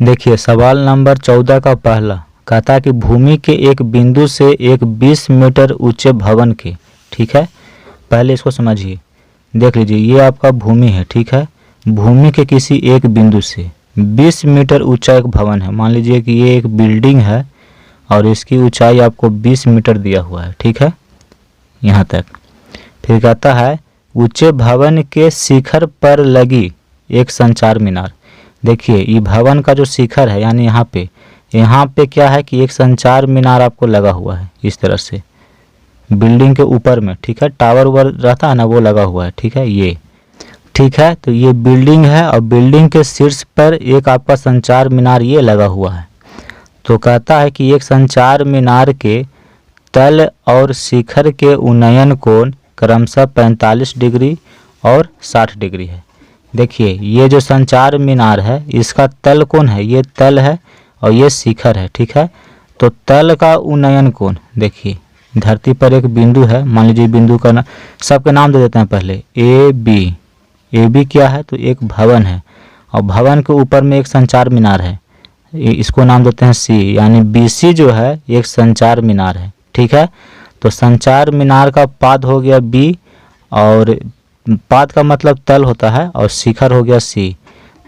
देखिए सवाल नंबर 14 का पहला कहता है कि भूमि के एक बिंदु से एक 20 मीटर ऊंचे भवन के, ठीक है, पहले इसको समझिए। देख लीजिए ये आपका भूमि है, ठीक है। भूमि के किसी एक बिंदु से 20 मीटर ऊंचा एक भवन है। मान लीजिए कि ये एक बिल्डिंग है और इसकी ऊंचाई आपको 20 मीटर दिया हुआ है, ठीक है, यहाँ तक। फिर कहता है ऊंचे भवन के शिखर पर लगी एक संचार मीनार। देखिए ये भवन का जो शिखर है यानी यहाँ पे क्या है कि एक संचार मीनार आपको लगा हुआ है इस तरह से बिल्डिंग के ऊपर में, ठीक है। टावर उवर रहता है ना, वो लगा हुआ है, ठीक है, ये ठीक है। तो ये बिल्डिंग है और बिल्डिंग के शीर्ष पर एक आपका संचार मीनार ये लगा हुआ है। तो कहता है कि एक संचार मीनार के तल और शिखर के उन्नयन कोण क्रमशः 45 डिग्री और 60 डिग्री है। देखिए ये जो संचार मीनार है इसका तल कोण है, ये तल है और ये शिखर है, ठीक है। तो तल का उन्नयन कोण, देखिए धरती पर एक बिंदु है, मान लीजिए बिंदु का सबके नाम दे देते हैं पहले। ए बी क्या है तो एक भवन है और भवन के ऊपर में एक संचार मीनार है, इसको नाम देते हैं सी, यानी BC जो है एक संचार मीनार है, ठीक है। तो संचार मीनार का पाद हो गया B और पाद का मतलब तल होता है और शिखर हो गया C।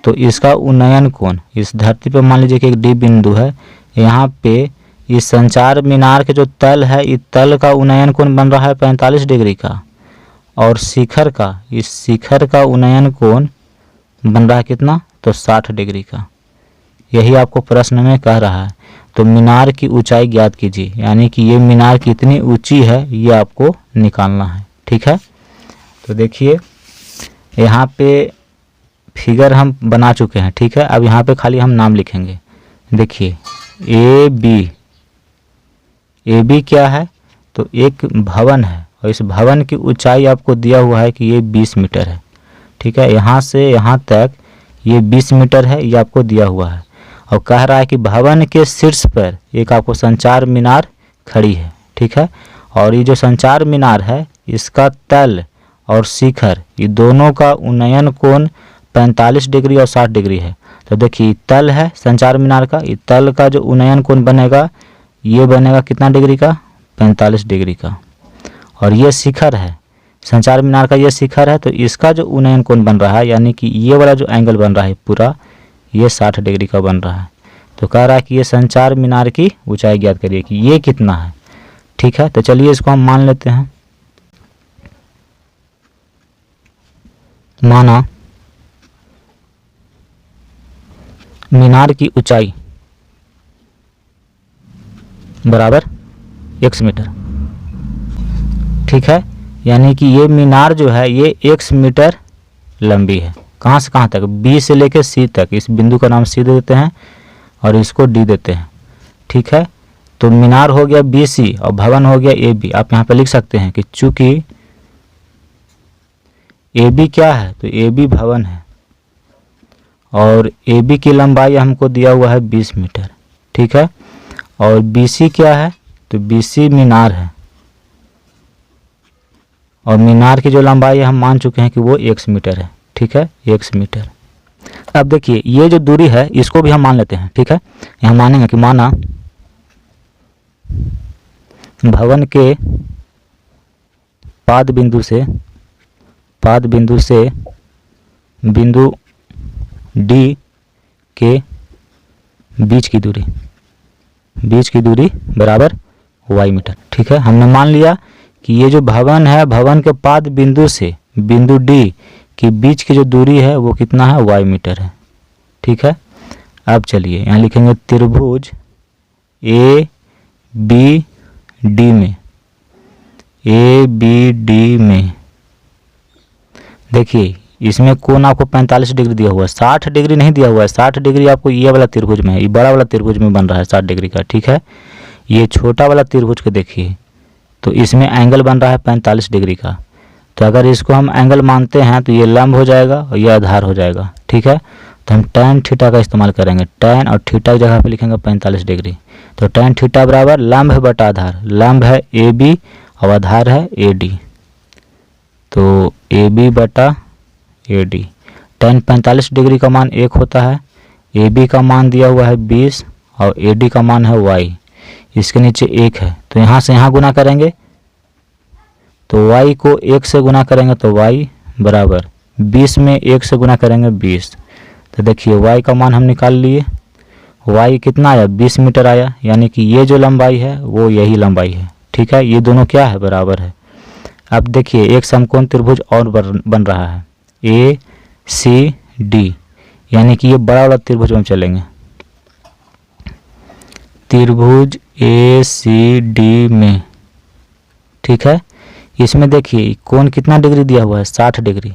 तो इसका उन्नयन कोण इस धरती पे मान लीजिए कि एक D बिंदु है, यहाँ पे इस संचार मीनार के जो तल है इस तल का उन्नयन कोण बन रहा है 45 डिग्री का और शिखर का इस शिखर का उन्नयन कोण बन रहा है कितना तो 60 डिग्री का। यही आपको प्रश्न में कह रहा है। तो मीनार की ऊंचाई ज्ञात कीजिए, यानी कि ये मीनार कितनी ऊंची है ये आपको निकालना है, ठीक है। तो देखिए यहाँ पे फिगर हम बना चुके हैं, ठीक है। अब यहाँ पे खाली हम नाम लिखेंगे। देखिए ए बी क्या है तो एक भवन है और इस भवन की ऊंचाई आपको दिया हुआ है कि ये 20 मीटर है, ठीक है। यहाँ से यहाँ तक ये 20 मीटर है, ये आपको दिया हुआ है और कह रहा है कि भवन के शीर्ष पर एक आपको संचार मीनार खड़ी है, ठीक है। और ये जो संचार मीनार है इसका तल और शिखर ये दोनों का उन्नयन कोण 45 डिग्री और 60 डिग्री है। तो देखिए तल है संचार मीनार का, ये तल का जो उन्नयन कोण बनेगा ये बनेगा कितना डिग्री का 45 डिग्री का। और ये शिखर है संचार मीनार का, ये शिखर है तो इसका जो उन्नयन कोण बन रहा है यानी कि ये वाला जो एंगल बन रहा है पूरा ये 60 डिग्री का बन रहा है। तो कह रहा है कि ये संचार मीनार की ऊंचाई ज्ञात करिए कि ये कितना है, ठीक है। तो चलिए इसको हम मान लेते हैं। माना मीनार की ऊंचाई बराबर x मीटर, ठीक है। यानी कि ये मीनार जो है ये x मीटर लंबी है। कहाँ से कहाँ तक B से लेकर C तक, इस बिंदु का नाम C दे देते हैं और इसको D देते हैं, ठीक है। तो मीनार हो गया BC और भवन हो गया AB। आप यहाँ पे लिख सकते हैं कि चूंकि AB क्या है तो AB भवन है और AB की लंबाई हमको दिया हुआ है 20 मीटर, ठीक है। और BC क्या है तो BC मीनार है और मीनार की जो लंबाई हम मान चुके हैं कि वो x मीटर है, ठीक है, x मीटर। अब देखिए ये जो दूरी है इसको भी हम मान लेते हैं, ठीक है। यहाँ मानेंगे कि माना भवन के पाद बिंदु से बिंदु D के बीच की दूरी बराबर y मीटर, ठीक है। हमने मान लिया कि ये जो भवन है भवन के पाद बिंदु से बिंदु D के बीच की जो दूरी है वो कितना है y मीटर है, ठीक है। अब चलिए यहाँ लिखेंगे त्रिभुज ABD में देखिए इसमें कोण आपको 45 डिग्री दिया हुआ है, 60 डिग्री नहीं दिया हुआ है। 60 डिग्री आपको ये वाला त्रिभुज में है, ये बड़ा वाला त्रिभुज में बन रहा है 60 डिग्री का, ठीक है। ये छोटा वाला त्रिभुज को देखिए तो इसमें एंगल बन रहा है 45 डिग्री का। तो अगर इसको हम एंगल मानते हैं तो ये लंब हो जाएगा और ये आधार हो जाएगा, ठीक है। तो हम tan थीटा का इस्तेमाल करेंगे, tan और थीटा की जगह पे लिखेंगे 45 डिग्री। तो tan थीटा बराबर लंब है बटा आधार, लंब है AB और आधार है AD। तो AB बटा AD tan 45 डिग्री का मान 1 होता है, ए बी का मान दिया हुआ है 20 और ए डी का मान है y, इसके नीचे 1 है, तो यहाँ से यहाँ गुना करेंगे तो y को 1 से गुना करेंगे तो y बराबर 20 में 1 से गुना करेंगे 20। तो देखिए y का मान हम निकाल लिए, y कितना आया 20 मीटर आया, यानी कि ये जो लंबाई है वो यही लंबाई है। ठीक है, ये दोनों क्या है, बराबर है। अब देखिए एक समकोण त्रिभुज और बन रहा है ए सी डी, यानी कि ये बड़ा वाला त्रिभुज में हम चलेंगे। त्रिभुज ए सी डी में, ठीक है, इसमें देखिए कोण कितना डिग्री दिया हुआ है 60 डिग्री।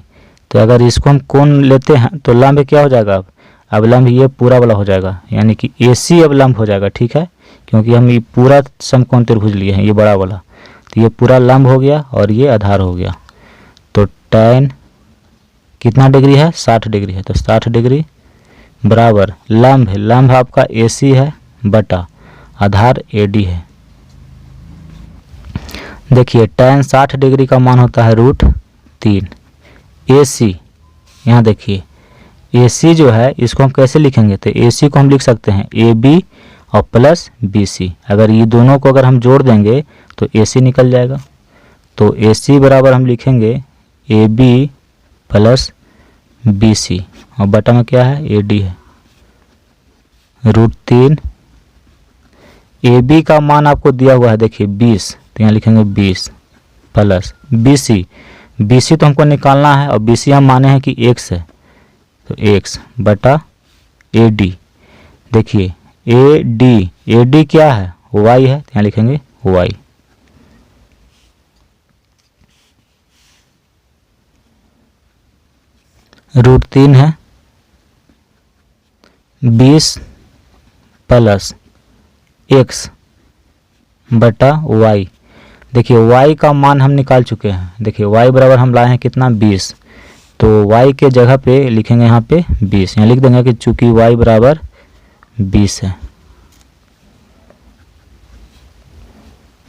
तो अगर इसको हम कोण लेते हैं तो लंब क्या हो जाएगा, अब लंब ये पूरा वाला हो जाएगा, यानी कि ए सी अब लंब हो जाएगा। ठीक है, क्योंकि हम ये पूरा समकोण त्रिभुज लिए हैं, ये बड़ा वाला, तो ये पूरा लंब हो गया और ये आधार हो गया। तो tan कितना डिग्री है 60 डिग्री है, तो 60 डिग्री बराबर लंब है, लंब आपका ए सी है बटा आधार ए डी है। देखिए tan 60 डिग्री का मान होता है √3। ए सी, यहाँ देखिए ए सी जो है इसको हम कैसे लिखेंगे, तो ए सी को हम लिख सकते हैं ए बी और प्लस बी सी। अगर ये दोनों को अगर हम जोड़ देंगे तो ए सी निकल जाएगा। तो ए सी बराबर हम लिखेंगे A B plus B C और बटा में क्या है ए डी है √3। ए बी का मान आपको दिया हुआ है देखिए 20, तो यहाँ लिखेंगे 20 plus B C, B C तो हमको निकालना है और बी सी हम माने हैं कि x है, तो x बटा ए डी। देखिए ए डी क्या है y है, तो यहाँ लिखेंगे y। √3 है 20 प्लस x बटा y। देखिए y का मान हम निकाल चुके हैं, देखिए y बराबर हम लाए हैं कितना 20, तो y के जगह पे लिखेंगे यहाँ पे 20, यहाँ लिख देंगे कि चूंकि y बराबर 20 है।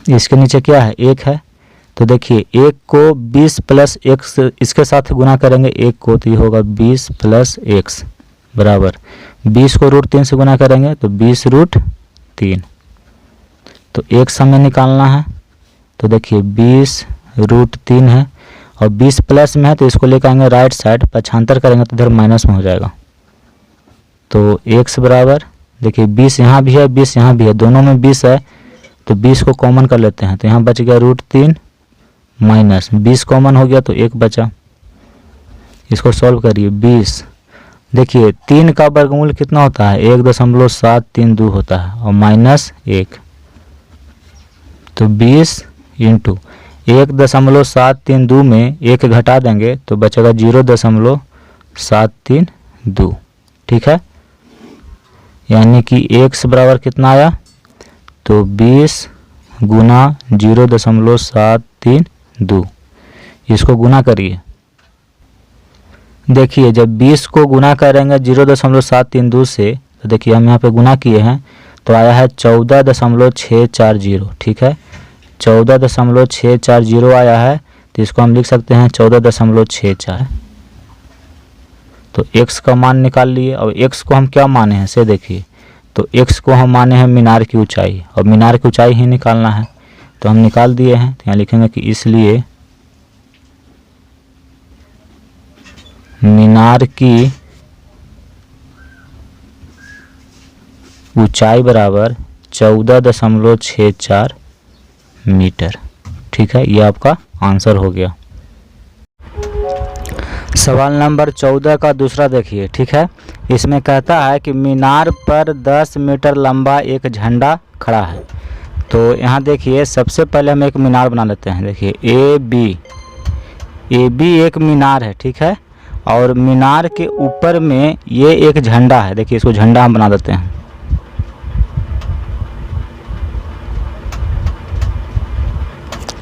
इसके नीचे क्या है 1 है, तो देखिए 1 को 20 प्लस x इसके साथ गुना करेंगे 1 को, तो ये होगा 20 प्लस x बराबर 20 को √3 से गुना करेंगे तो 20 √3, तो x हमें निकालना है। तो देखिए 20 √3 है और 20 प्लस में है तो इसको लेकर आएंगे राइट साइड, पक्षांतर करेंगे तो इधर माइनस में हो जाएगा। तो x बराबर देखिए 20 यहाँ भी है 20 यहाँ भी है, दोनों में 20 है, तो 20 को कॉमन कर लेते हैं, तो यहाँ बच गया √3 माइनस 20 कॉमन हो गया तो 1 बचा। इसको सॉल्व करिए 20, देखिए 3 का वर्गमूल कितना होता है 1.732 होता है और माइनस 1, तो 20 इंटू 1.732 में 1 घटा देंगे तो बचेगा 0.732। ठीक है, यानी कि x बराबर कितना आया, तो 20 गुना 0.732, इसको गुना करिए। देखिए जब 20 को गुना करेंगे 0.732 से, तो देखिए हम यहाँ पे गुना किए हैं तो आया है 14.640। ठीक है, 14.640 आया है, तो इसको हम लिख सकते हैं 14.64। तो x का मान निकाल लिए, और x को हम क्या माने हैं से देखिए, तो x को हम माने हैं मीनार की ऊंचाई, और मीनार की ऊंचाई ही निकालना है, तो हम निकाल दिए हैं। तो यहाँ लिखेंगे कि इसलिए मीनार की ऊंचाई बराबर 14.64 मीटर। ठीक है, ये आपका आंसर हो गया। सवाल नंबर 14 का दूसरा देखिए। ठीक है, इसमें कहता है कि मीनार पर 10 मीटर लंबा एक झंडा खड़ा है। तो यहाँ देखिए सबसे पहले हम एक मीनार बना लेते हैं। देखिए ए बी एक मीनार है। ठीक है, और मीनार के ऊपर में ये एक झंडा है। देखिए इसको झंडा हम बना देते हैं।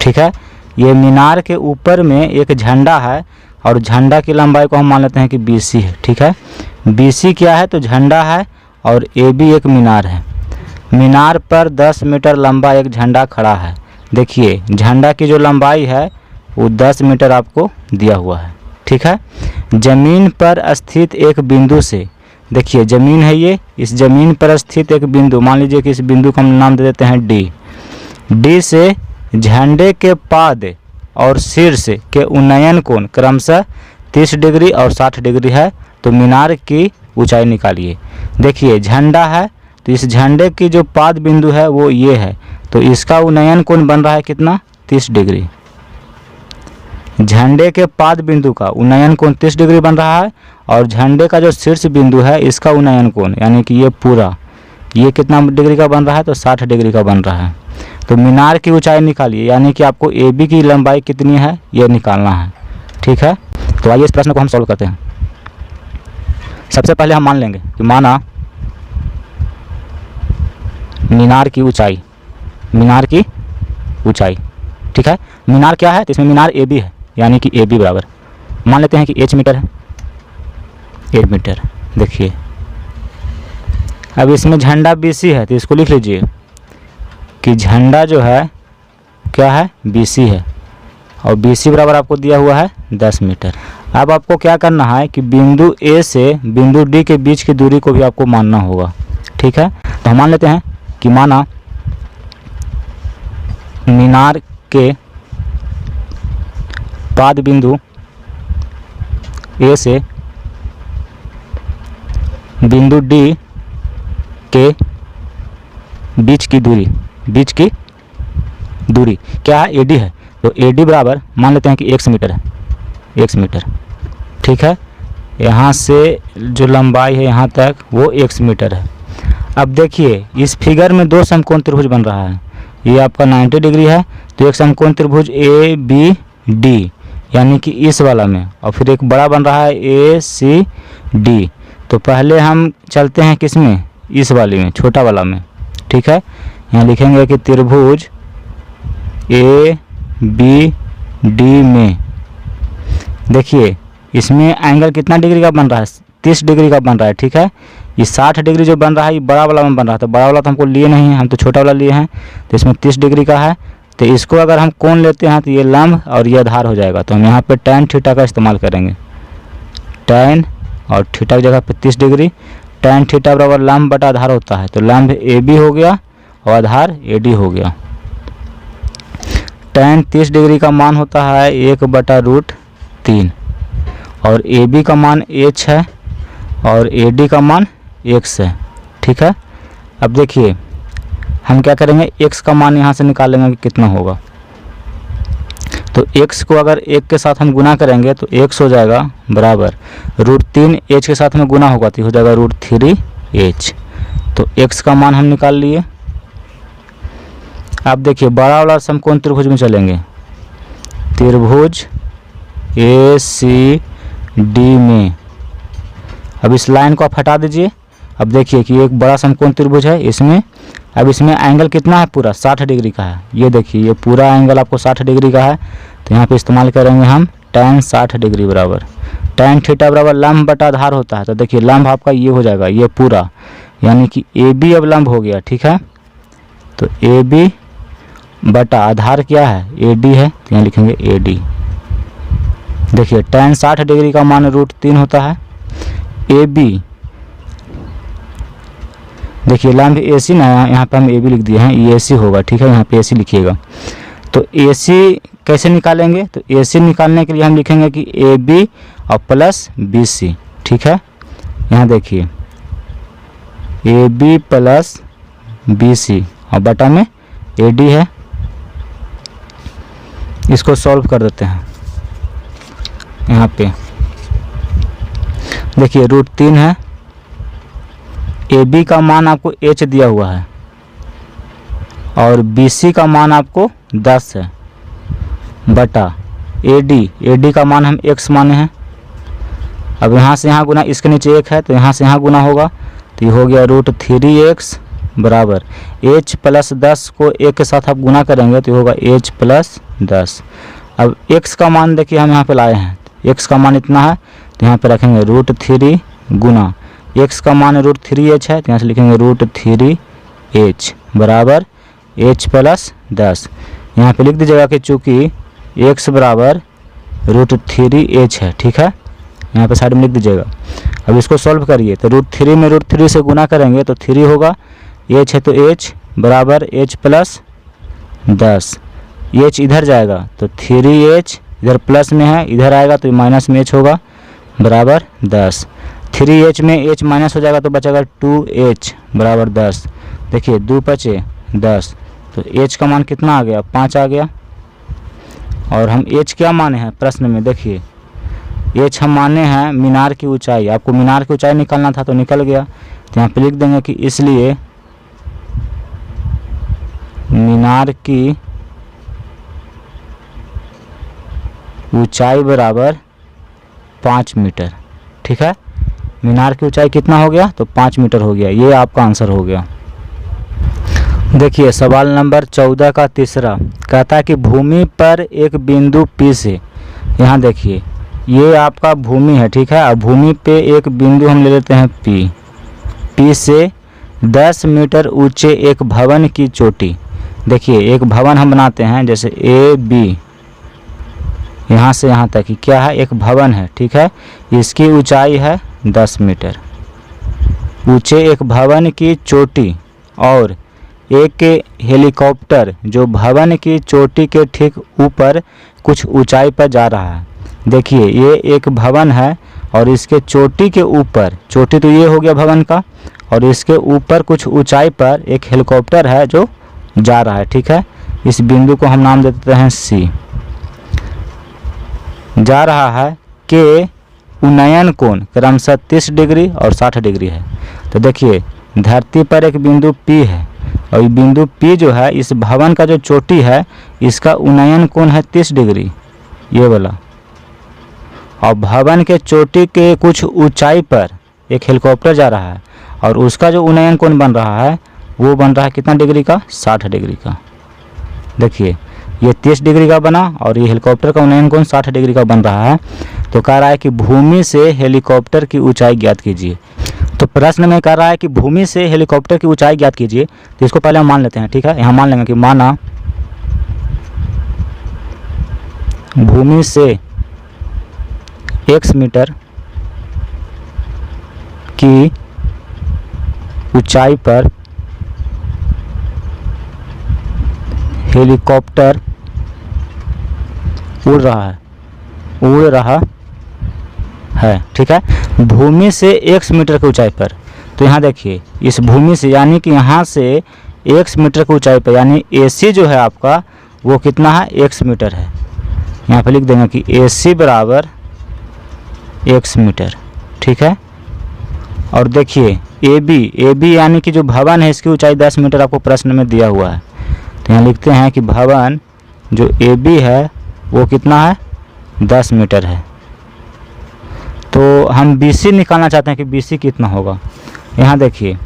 ठीक है, ये मीनार के ऊपर में एक झंडा है और झंडा की लंबाई को हम मान लेते हैं कि BC है। ठीक है, BC क्या है, तो झंडा है और AB एक मीनार है। मीनार पर 10 मीटर लंबा एक झंडा खड़ा है। देखिए झंडा की जो लंबाई है वो 10 मीटर आपको दिया हुआ है। ठीक है, जमीन पर स्थित एक बिंदु से देखिए ज़मीन है ये, इस ज़मीन पर स्थित एक बिंदु, मान लीजिए कि इस बिंदु को हम नाम दे देते हैं डी। डी से झंडे के पाद और शीर्ष के उन्नयन कोण क्रमशः 30 डिग्री और 60 डिग्री है, तो मीनार की ऊंचाई निकालिए। देखिए झंडा है, तो इस झंडे की जो पाद बिंदु है वो ये है, तो इसका उन्नयन कोण बन रहा है कितना, 30 डिग्री। झंडे के पाद बिंदु का उन्नयन कोण 30 डिग्री बन रहा है, और झंडे का जो शीर्ष बिंदु है इसका उन्नयन कोण यानी कि ये पूरा, ये कितना डिग्री का बन रहा है, तो 60 डिग्री का बन रहा है। तो मीनार की ऊंचाई निकालिए, यानी कि आपको ए बी की लंबाई कितनी है ये निकालना है। ठीक है, तो आइए इस प्रश्न को हम सॉल्व करते हैं। सबसे पहले हम मान लेंगे कि माना मीनार की ऊंचाई, मीनार की ऊंचाई, ठीक है। मीनार क्या है, तो इसमें मीनार ए बी है, यानी कि ए बी बराबर मान लेते हैं कि एच मीटर है, 8 मीटर। देखिए अब इसमें झंडा बी सी है, तो इसको लिख लीजिए कि झंडा जो है क्या है, बी सी है, और बी सी बराबर आपको दिया हुआ है 10 मीटर। अब आपको क्या करना है कि बिंदु ए से बिंदु डी के बीच की दूरी को भी आपको मानना होगा। ठीक है, तो हम मान लेते हैं कि माना मीनार के पाद बिंदु ए से बिंदु डी के बीच की दूरी क्या है, एडी है, तो एडी बराबर मान लेते हैं कि 1 मीटर है, 1 मीटर। ठीक है, यहाँ से जो लंबाई है यहाँ तक वो 1 मीटर है। अब देखिए इस फिगर में दो समकोण त्रिभुज बन रहा है, ये आपका 90 डिग्री है, तो एक समकोण त्रिभुज ए बी डी यानी कि इस वाला में, और फिर एक बड़ा बन रहा है ए सी डी। तो पहले हम चलते हैं किस में, इस वाले में, छोटा वाला में। ठीक है, यहाँ लिखेंगे कि त्रिभुज ए बी डी में देखिए इसमें एंगल कितना डिग्री का बन रहा है, 30 डिग्री का बन रहा है। ठीक है, ये 60 डिग्री जो बन रहा है ये बड़ा वाला में बन रहा था, बड़ा वाला तो हमको लिए नहीं है, हम तो छोटा वाला लिए हैं, तो इसमें 30 डिग्री का है। तो इसको अगर हम कोण लेते हैं तो ये लंब और ये आधार हो जाएगा, तो हम यहाँ पे tan थीटा का इस्तेमाल करेंगे। tan और थीटा की जगह पे 30 डिग्री, tan थीटा बराबर लंब बटा आधार होता है, तो लंब ए बी हो गया और आधार ए डी हो गया। tan 30 डिग्री का मान होता है 1/√3 और ए बी का मान h है और ए डी का मान x है। ठीक है, अब देखिए हम क्या करेंगे, x का मान यहाँ से निकालेंगे कि कितना होगा, तो x को अगर 1 के साथ हम गुना करेंगे तो x हो जाएगा बराबर √3 h के साथ में गुना होगा तो हो जाएगा √3h। तो x का मान हम निकाल लिए। अब देखिए बड़ा वाला समकोण त्रिभुज में चलेंगे, त्रिभुज ए सी डी में। अब इस लाइन को आप हटा दीजिए। अब देखिए कि एक बड़ा समकोण त्रिभुज है इसमें, अब इसमें एंगल कितना है, पूरा 60 डिग्री का है। ये देखिए ये पूरा एंगल आपको 60 डिग्री का है, तो यहाँ पे इस्तेमाल करेंगे हम tan 60 डिग्री बराबर tan थीटा बराबर लंब बटा आधार होता है। तो देखिए लंब आपका ये हो जाएगा, ये पूरा, यानी कि ए बी अब लंब हो गया। ठीक है, तो ए बी बटा आधार क्या है, ए डी है, तो यहाँ लिखेंगे ए डी। देखिए tan 60 डिग्री का मान √3 होता है। ए बी देखिए लंब ए सी ना, यहाँ पे हम ए बी लिख दिए हैं, ये ए सी होगा। ठीक है, यहाँ पे ए सी लिखिएगा। तो ए सी कैसे निकालेंगे, तो ए सी निकालने के लिए हम लिखेंगे कि ए बी और प्लस बी सी। ठीक है, यहाँ देखिए A B plus B C और बटा में ए डी है। इसको सॉल्व कर देते हैं। यहाँ पे देखिए √3 है, ए बी का मान आपको h दिया हुआ है और बी सी का मान आपको 10 है बटा ए डी का मान हम x माने हैं। अब यहाँ से यहाँ गुना, इसके नीचे 1 है तो यहाँ से यहाँ गुना होगा, तो ये हो गया √3x बराबर h प्लस 10 को 1 के साथ आप गुना करेंगे तो ये होगा h प्लस 10। अब x का मान देखिए हम यहाँ पे लाए हैं, x का मान इतना है तो यहाँ पे रखेंगे √3 गुना x का मान √3h है, तो यहाँ से लिखेंगे √3h बराबर h प्लस 10। यहाँ पे लिख दीजिएगा कि चूँकि x बराबर √3h है। ठीक है, यहाँ पे साइड में लिख दीजिएगा। अब इसको सॉल्व करिए तो √3 में √3 से गुना करेंगे तो 3 होगा। h है तो h बराबर h प्लस 10, h इधर जाएगा तो 3h इधर प्लस में है, इधर आएगा तो माइनस में h होगा बराबर 10। 3h में h माइनस हो जाएगा तो बचेगा 2h बराबर 10। देखिए 2 5 10, तो h का मान कितना आ गया, 5 आ गया। और हम h क्या माने हैं प्रश्न में, देखिए h हम माने हैं मीनार की ऊंचाई। आपको मीनार की ऊंचाई निकालना था तो निकल गया, तो यहाँ पे लिख देंगे कि इसलिए मीनार की ऊंचाई बराबर 5 मीटर। ठीक है, मीनार की ऊंचाई कितना हो गया, तो 5 मीटर हो गया। ये आपका आंसर हो गया। देखिए सवाल नंबर 14 का तीसरा कहता है कि भूमि पर एक बिंदु P से, यहाँ देखिए ये आपका भूमि है। ठीक है, अब भूमि पे एक बिंदु हम ले लेते हैं P से 10 मीटर ऊंचे एक भवन की चोटी। देखिए एक भवन हम बनाते हैं जैसे AB, यहाँ से यहाँ तक ही क्या है, एक भवन है। ठीक है, इसकी ऊंचाई है 10 मीटर। ऊंचे एक भवन की चोटी और एक हेलीकॉप्टर जो भवन की चोटी के ठीक ऊपर कुछ ऊंचाई पर जा रहा है। देखिए ये एक भवन है और इसके चोटी के ऊपर, चोटी तो ये हो गया भवन का, और इसके ऊपर कुछ ऊंचाई पर एक हेलीकॉप्टर है जो जा रहा है। ठीक है, इस बिंदु को हम नाम देते हैं C। जा रहा है के उन्नयन कोण क्रमशः 30 डिग्री और 60 डिग्री है। तो देखिए धरती पर एक बिंदु P है और ये बिंदु P जो है इस भवन का जो चोटी है इसका उन्नयन कोण है 30 डिग्री, ये वाला। और भवन के चोटी के कुछ ऊंचाई पर एक हेलीकॉप्टर जा रहा है और उसका जो उन्नयन कोण बन रहा है वो बन रहा है कितना डिग्री का, 60 डिग्री का। देखिए ये 30 डिग्री का बना और ये हेलीकॉप्टर का उन्नयन कोण 60 डिग्री का बन रहा है। तो कह रहा है कि भूमि से हेलीकॉप्टर की ऊंचाई ज्ञात कीजिए। तो प्रश्न में कह रहा है कि भूमि से हेलीकॉप्टर की ऊंचाई ज्ञात कीजिए। तो इसको पहले हम मान लेते हैं। ठीक है, यहाँ मान लेंगे कि माना भूमि से x मीटर की ऊंचाई पर हेलीकॉप्टर उड़ रहा है। ठीक है, भूमि से x मीटर की ऊंचाई पर। तो यहाँ देखिए इस भूमि से यानी कि यहाँ से x मीटर की ऊंचाई पर, यानी AC जो है आपका वो कितना है, x मीटर है। यहाँ पे लिख देंगे कि AC बराबर x मीटर। ठीक है, और देखिए AB यानी कि जो भवन है इसकी ऊंचाई 10 मीटर आपको प्रश्न में दिया हुआ है। तो यहाँ लिखते हैं कि भवन जो AB है वो कितना है, 10 मीटर है। तो हम BC निकालना चाहते हैं कि BC कितना होगा। यहाँ देखिए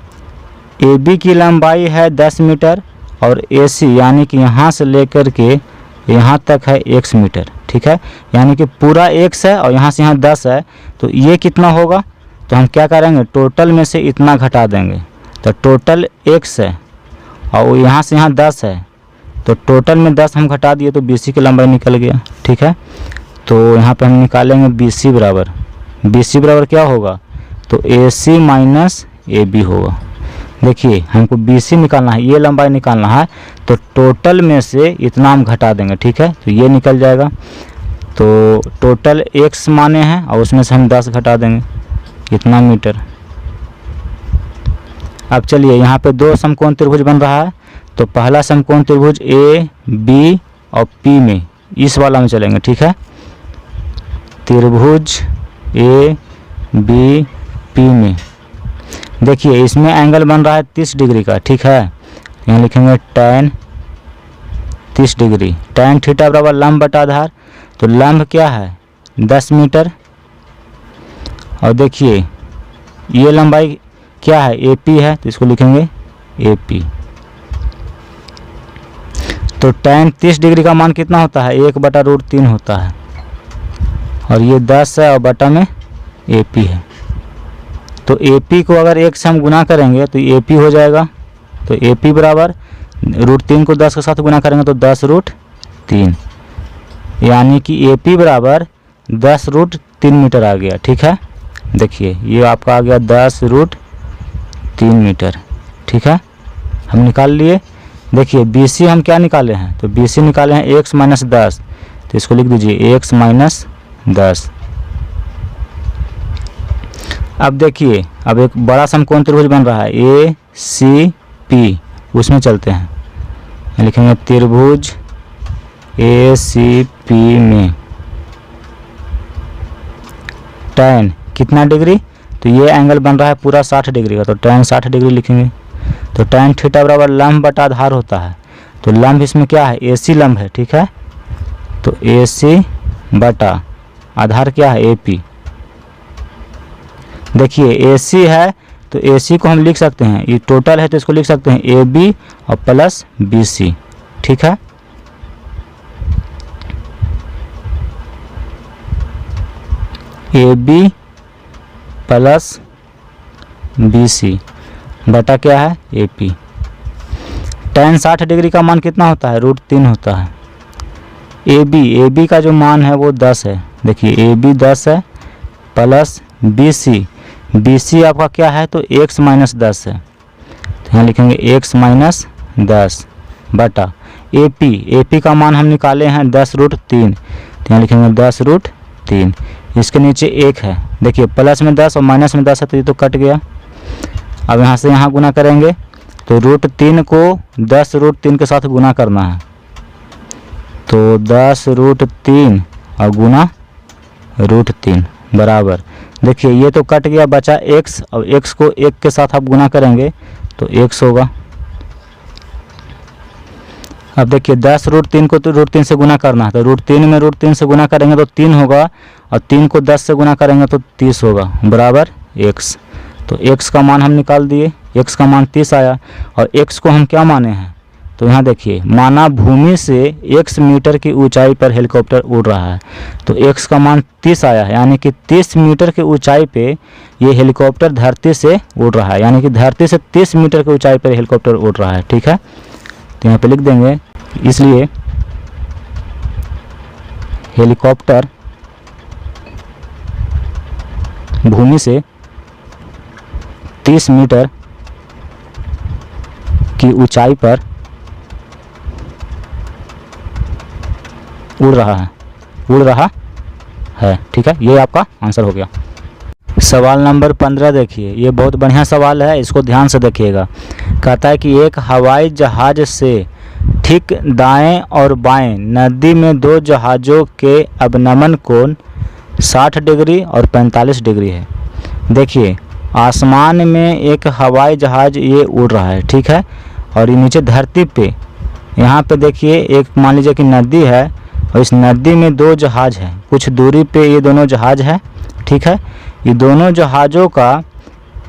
AB की लंबाई है 10 मीटर और AC यानी कि यहाँ से लेकर के यहाँ तक है x मीटर। ठीक है, यानी कि पूरा x है और यहाँ से यहाँ 10 है, तो ये कितना होगा। तो हम क्या करेंगे, टोटल में से इतना घटा देंगे। तो टोटल x है और यहाँ से यहाँ 10 है, तो टोटल में 10 हम घटा दिए तो BC की लंबाई निकल गया। ठीक है, तो यहाँ पे हम निकालेंगे BC बराबर क्या होगा, तो AC माइनस AB होगा। देखिए हमको BC निकालना है, ये लंबाई निकालना है, तो टोटल में से इतना हम घटा देंगे। ठीक है, तो ये निकल जाएगा। तो टोटल x माने हैं और उसमें से हम 10 घटा देंगे, इतना मीटर। अब चलिए यहाँ पे दो समकोण त्रिभुज बन रहा है। तो पहला समकोण त्रिभुज AB और P में, इस वाला में चलेंगे। ठीक है, त्रिभुज ABP में देखिए इसमें एंगल बन रहा है 30 डिग्री का। ठीक है, यहाँ लिखेंगे tan 30 डिग्री, tan थीटा बराबर लंब बटा आधार। तो लंब क्या है, 10 मीटर, और देखिए ये लंबाई क्या है, AP है, तो इसको लिखेंगे AP। तो tan 30 डिग्री का मान कितना होता है, 1/√3 होता है, और ये 10 है और बटा में AP है। तो AP को अगर 1 से हम गुना करेंगे तो AP हो जाएगा। तो AP बराबर √3 को 10 के साथ गुना करेंगे तो 10√3, यानी कि AP बराबर 10√3 3 मीटर आ गया। ठीक है, देखिए ये आपका आ गया 10√3 मीटर। ठीक है, हम निकाल लिए। देखिए BC हम क्या निकाले हैं, तो BC निकाले हैं x - 10, तो इसको लिख दीजिए x - 10। अब देखिए, अब एक बड़ा समकोण त्रिभुज बन रहा है ACP, उसमें चलते हैं। लिखेंगे त्रिभुज ACP में tan कितना डिग्री, तो ये एंगल बन रहा है पूरा 60 डिग्री का, तो tan 60 डिग्री लिखेंगे। तो tan थीटा बराबर लंब बटा आधार होता है, तो लंब इसमें क्या है, AC लंब है। ठीक है, तो AC बटा आधार क्या है, AP। देखिए AC है तो AC को हम लिख सकते हैं, ये टोटल है तो इसको लिख सकते हैं AB और प्लस BC। ठीक है, AB प्लस BC बटा क्या है, AP। tan 60 डिग्री का मान कितना होता है, √3 होता है। AB का जो मान है वो 10 है। देखिए AB 10 है प्लस BC आपका क्या है, तो x - 10 है, तो यहाँ लिखेंगे x - 10 बटा AP का मान हम निकाले हैं 10√3, तो यहाँ लिखेंगे 10√3। इसके नीचे 1 है, देखिए प्लस में 10 और माइनस में 10 है, तो ये तो कट गया। अब यहाँ से यहाँ गुना करेंगे तो √3 को 10√3 के साथ गुना करना है, तो 10√3 और गुना √3 बराबर। देखिए ये तो कट गया, बचा x, और x को 1 के साथ आप गुना करेंगे तो x होगा। अब देखिए 10√3 को तो √3 से गुना करना है, तो √3 में √3 से गुना करेंगे तो 3 होगा, और 3 को 10 से गुना करेंगे तो 30 होगा बराबर x। तो x का मान हम निकाल दिए, x का मान 30 आया। और x को हम क्या माने हैं, तो यहाँ देखिए माना भूमि से x मीटर की ऊंचाई पर हेलीकॉप्टर उड़ रहा है, तो x का मान 30 आया है, यानी कि 30 मीटर की ऊंचाई पे ये हेलीकॉप्टर धरती से उड़ रहा है, यानी कि धरती से 30 मीटर की ऊंचाई पर हेलीकॉप्टर उड़ रहा है। ठीक है, तो यहाँ पे लिख देंगे, इसलिए हेलीकॉप्टर भूमि से 30 मीटर की ऊंचाई पर उड़ रहा है। ठीक है, ये आपका आंसर हो गया। सवाल नंबर 15 देखिए, ये बहुत बढ़िया सवाल है, इसको ध्यान से देखिएगा। कहता है कि एक हवाई जहाज से ठीक दाएं और बाएं नदी में 2 जहाज़ों के अवनमन कोण 60 डिग्री और 45 डिग्री है। देखिए आसमान में एक हवाई जहाज़ ये उड़ रहा है, ठीक है, और ये नीचे धरती पे, यहाँ पे देखिए एक मान लीजिए कि नदी है, और इस नदी में 2 जहाज़ हैं, कुछ दूरी पे ये दोनों जहाज़ है। ठीक है, ये दोनों जहाज़ों का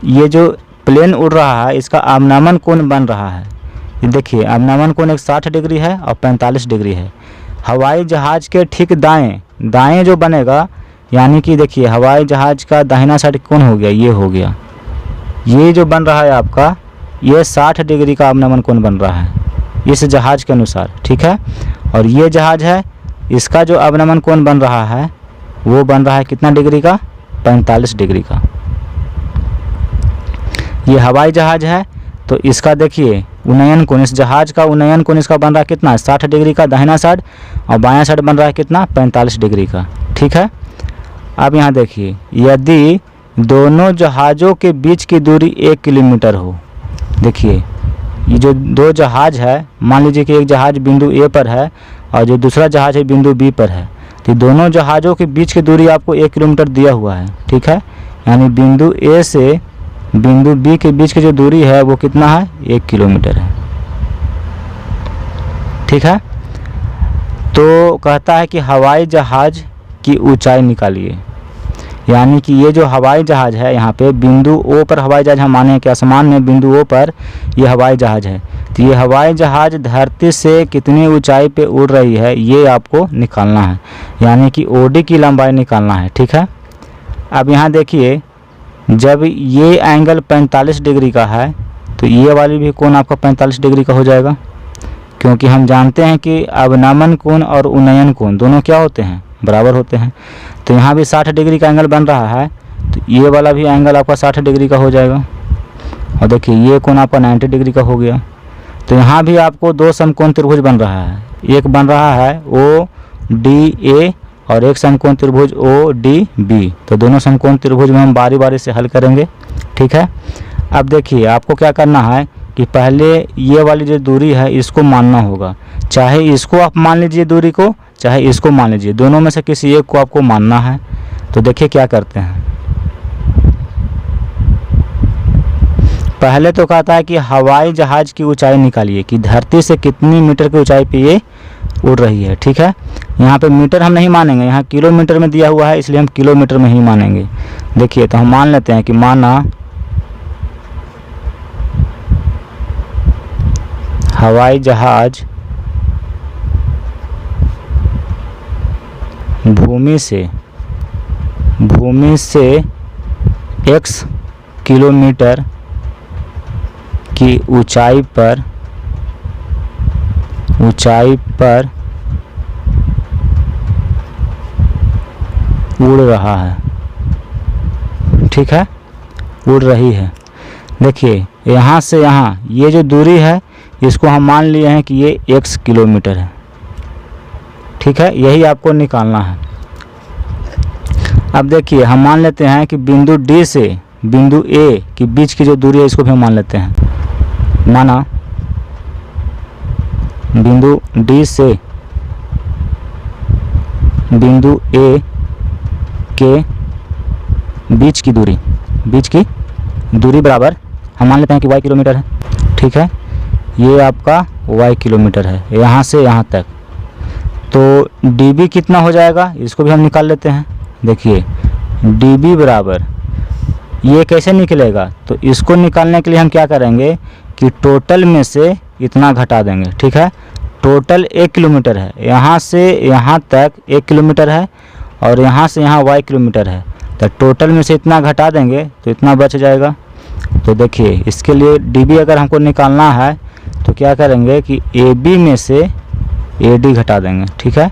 ये जो प्लेन उड़ रहा है इसका अवनमन कोण बन रहा है। ये देखिए अवनमन कोण एक 60 डिग्री है और 45 डिग्री है। हवाई जहाज़ के ठीक दाएं जो बनेगा, यानी कि देखिए हवाई जहाज़ का दाहिना साइड कौन हो गया, ये हो गया, ये जो बन रहा है आपका, ये 60 डिग्री का अवनमन कोण बन रहा है इस जहाज़ के अनुसार। ठीक है, और ये जहाज़ है, इसका जो अवनमन कोण बन रहा है वो बन रहा है कितना डिग्री का, 45 डिग्री का। ये हवाई जहाज़ है तो इसका देखिए उन्नयन कोण, इस जहाज़ का उन्नयन कोण इसका बन रहा है कितना, 60 डिग्री का दाहिना साइड, और बायां साइड बन रहा है कितना, 45 डिग्री का। ठीक है, अब यहाँ देखिए यदि दोनों जहाज़ों के बीच की दूरी 1 किलोमीटर हो, देखिए ये जो 2 जहाज़ है, मान लीजिए कि एक जहाज़ बिंदु A पर है और जो दूसरा जहाज़ है बिंदु B पर है, तो दोनों जहाज़ों के बीच की दूरी आपको 1 किलोमीटर दिया हुआ है। ठीक है, यानी बिंदु A से बिंदु B के बीच की जो दूरी है वो कितना है, 1 किलोमीटर है। ठीक है, तो कहता है कि हवाई जहाज़ की ऊंचाई निकालिए, यानी कि ये जो हवाई जहाज़ है यहाँ पे बिंदु O पर हवाई जहाज़ हम माने कि आसमान में बिंदु O पर ये हवाई जहाज़ है, तो ये हवाई जहाज़ धरती से कितनी ऊंचाई पे उड़ रही है ये आपको निकालना है, यानी कि OD की लंबाई निकालना है। ठीक है, अब यहाँ देखिए जब ये एंगल 45 डिग्री का है तो ये वाली भी कोण आपका 45 डिग्री का हो जाएगा, क्योंकि हम जानते हैं कि अवनमन कोण और उन्नयन कोण दोनों क्या होते हैं, बराबर होते हैं। तो यहाँ भी 60 डिग्री का एंगल बन रहा है, तो ये वाला भी एंगल आपका 60 डिग्री का हो जाएगा। और देखिए ये कोण आपका 90 डिग्री का हो गया। तो यहाँ भी आपको दो समकोण त्रिभुज बन रहा है, एक बन रहा है ODA और एक समकोण त्रिभुज ODB। तो दोनों समकोण त्रिभुज में हम बारी बारी से हल करेंगे, ठीक है। अब देखिए आपको क्या करना है कि पहले ये वाली जो दूरी है इसको मानना होगा, चाहे इसको आप मान लीजिए दूरी को, चाहे इसको मान लीजिए, दोनों में से किसी एक को आपको मानना है। तो देखिए क्या करते हैं। पहले तो कहता है कि हवाई जहाज़ की ऊंचाई निकालिए कि धरती से कितनी मीटर की ऊंचाई पे ये उड़ रही है, ठीक है। यहाँ पे मीटर हम नहीं मानेंगे, यहाँ किलोमीटर में दिया हुआ है, इसलिए हम किलोमीटर में ही मानेंगे। देखिए तो हम मान लेते हैं कि माना हवाई जहाज़ भूमि से x किलोमीटर की ऊंचाई पर उड़ रहा है, ठीक है, उड़ रही है। देखिए यहाँ से यहाँ ये जो दूरी है इसको हम मान लिए हैं कि ये x किलोमीटर है, ठीक है, यही आपको निकालना है। अब देखिए हम मान लेते हैं कि बिंदु D से बिंदु A के बीच की जो दूरी है इसको भी हम मान लेते हैं। माना बिंदु D से बिंदु A के बीच की दूरी बराबर हम मान लेते हैं कि y किलोमीटर है, ठीक है। ये आपका y किलोमीटर है यहाँ से यहाँ तक। तो dB कितना हो जाएगा इसको भी हम निकाल लेते हैं। देखिए dB बराबर, ये कैसे निकलेगा, तो इसको निकालने के लिए हम क्या करेंगे कि टोटल में से इतना घटा देंगे, ठीक है। टोटल 1 किलोमीटर है, यहाँ से यहाँ तक 1 किलोमीटर है और यहाँ से यहाँ y किलोमीटर है। तो टोटल में से इतना घटा देंगे तो इतना बच जाएगा। तो देखिए इसके लिए dB अगर हमको निकालना है तो क्या करेंगे कि AB में से AD घटा देंगे, ठीक है।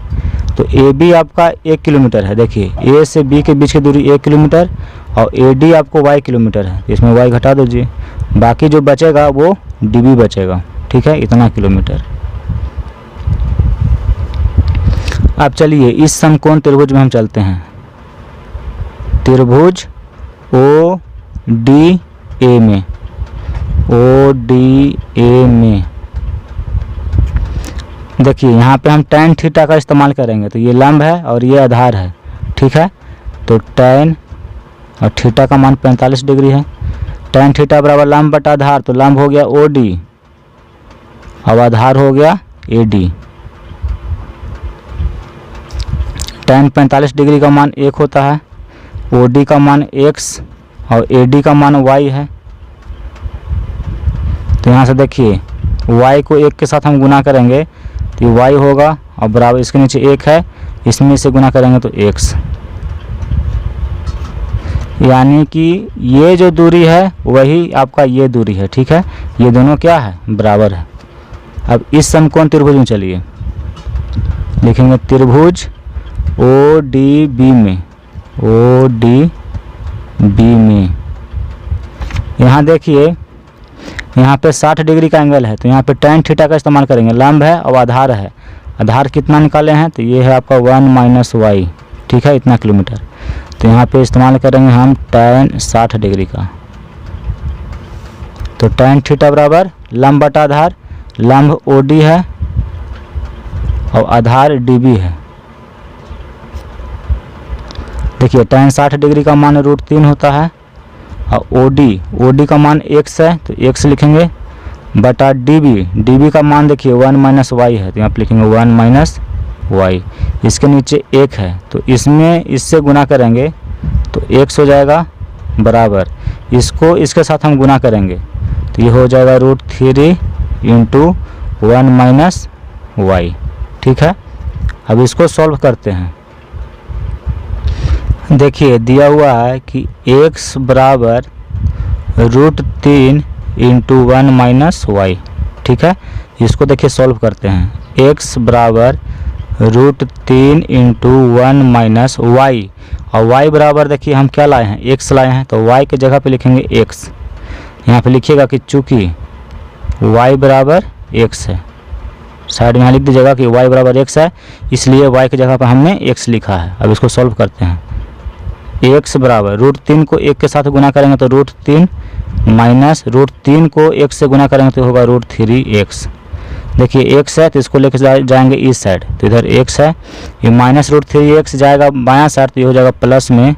तो AB आपका 1 किलोमीटर है, देखिए A से B के बीच की दूरी 1 किलोमीटर और AD आपको y किलोमीटर है, इसमें y घटा दीजिए, बाकी जो बचेगा वो dB बचेगा, ठीक है, इतना किलोमीटर। अब चलिए इस समकोण त्रिभुज में हम चलते हैं, त्रिभुज ODA में, देखिए यहाँ पे हम tan थीटा का इस्तेमाल करेंगे। तो ये लंब है और ये आधार है, ठीक है। तो tan और थीटा का मान 45 डिग्री है। tan थीटा बराबर लंब बटा आधार, तो लंब हो गया OD और आधार हो गया AD। tan 45 डिग्री का मान 1 होता है, OD का मान x और AD का मान y है। तो यहाँ से देखिए y को 1 के साथ हम गुना करेंगे तो ये y होगा और बराबर इसके नीचे 1 है, इसमें से गुना करेंगे तो x, यानी कि ये जो दूरी है वही आपका ये दूरी है, ठीक है। ये दोनों क्या है, बराबर है। अब इस समकोण त्रिभुज में चलिए लिखेंगे त्रिभुज ODB में, यहाँ देखिए यहाँ पे 60 डिग्री का एंगल है, तो यहाँ पे tan थीटा का इस्तेमाल करेंगे, लंब है और आधार है। आधार कितना निकाले हैं, तो ये है आपका 1 - y, ठीक है, इतना किलोमीटर। तो यहाँ पे इस्तेमाल करेंगे हम tan 60 डिग्री का। तो tan थीटा बराबर लंब बटा आधार, लंब OD है और आधार DB है। देखिए tan 60 डिग्री का मान √3 होता है और OD का मान x है, तो x लिखेंगे बटा DB का मान देखिए 1 - y है, तो यहाँ पे लिखेंगे 1 - y। इसके नीचे 1 है, तो इसमें इससे गुना करेंगे तो x हो जाएगा बराबर, इसको इसके साथ हम गुना करेंगे तो ये हो जाएगा √3 × 1 - y, ठीक है। अब इसको सॉल्व करते हैं। देखिए दिया हुआ है कि x बराबर √3 × 1 - y, ठीक है। इसको देखिए सॉल्व करते हैं। x बराबर √3 इंटू 1 माइनस वाई, और y बराबर देखिए हम क्या लाए हैं, x लाए हैं, तो y के जगह पे लिखेंगे x। यहाँ पे लिखिएगा कि चूँकि y बराबर x है, साइड में लिख दीजिएगा कि y बराबर x है, इसलिए y की जगह पर हमने x लिखा है। अब इसको सॉल्व करते हैं। x बराबर √3 को 1 के साथ गुना करेंगे तो √3 माइनस √3 को 1 से गुना करेंगे तो होगा √3x। देखिए x है तो इसको लेकर जाएंगे इस साइड, तो इधर x है, ये माइनस √3x जाएगा बायां साइड, तो ये हो जाएगा प्लस में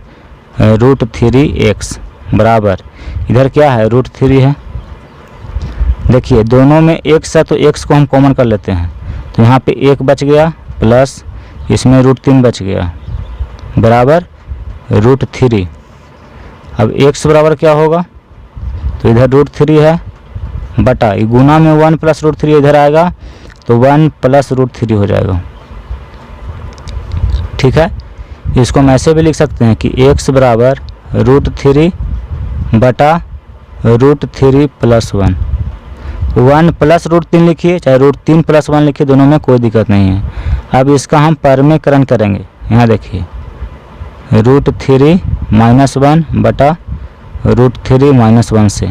√3x बराबर इधर क्या है √3 है। देखिए दोनों में x है तो x को हम कॉमन कर लेते हैं, तो यहाँ पे 1 बच गया प्लस इसमें √3 बच गया बराबर √3। अब x बराबर क्या होगा, तो इधर √3 है बटा ये गुना में 1 प्लस √3 इधर आएगा तो 1 प्लस √3 हो जाएगा। ठीक है, इसको हम ऐसे भी लिख सकते हैं कि x बराबर √3 बटा √3 प्लस 1, 1 प्लस √3 लिखिए चाहे √3 प्लस 1 लिखिए, दोनों में कोई दिक्कत नहीं है। अब इसका हम परमेकरण करेंगे, यहाँ देखिए √3 माइनस 1 बटा √3 माइनस 1 से,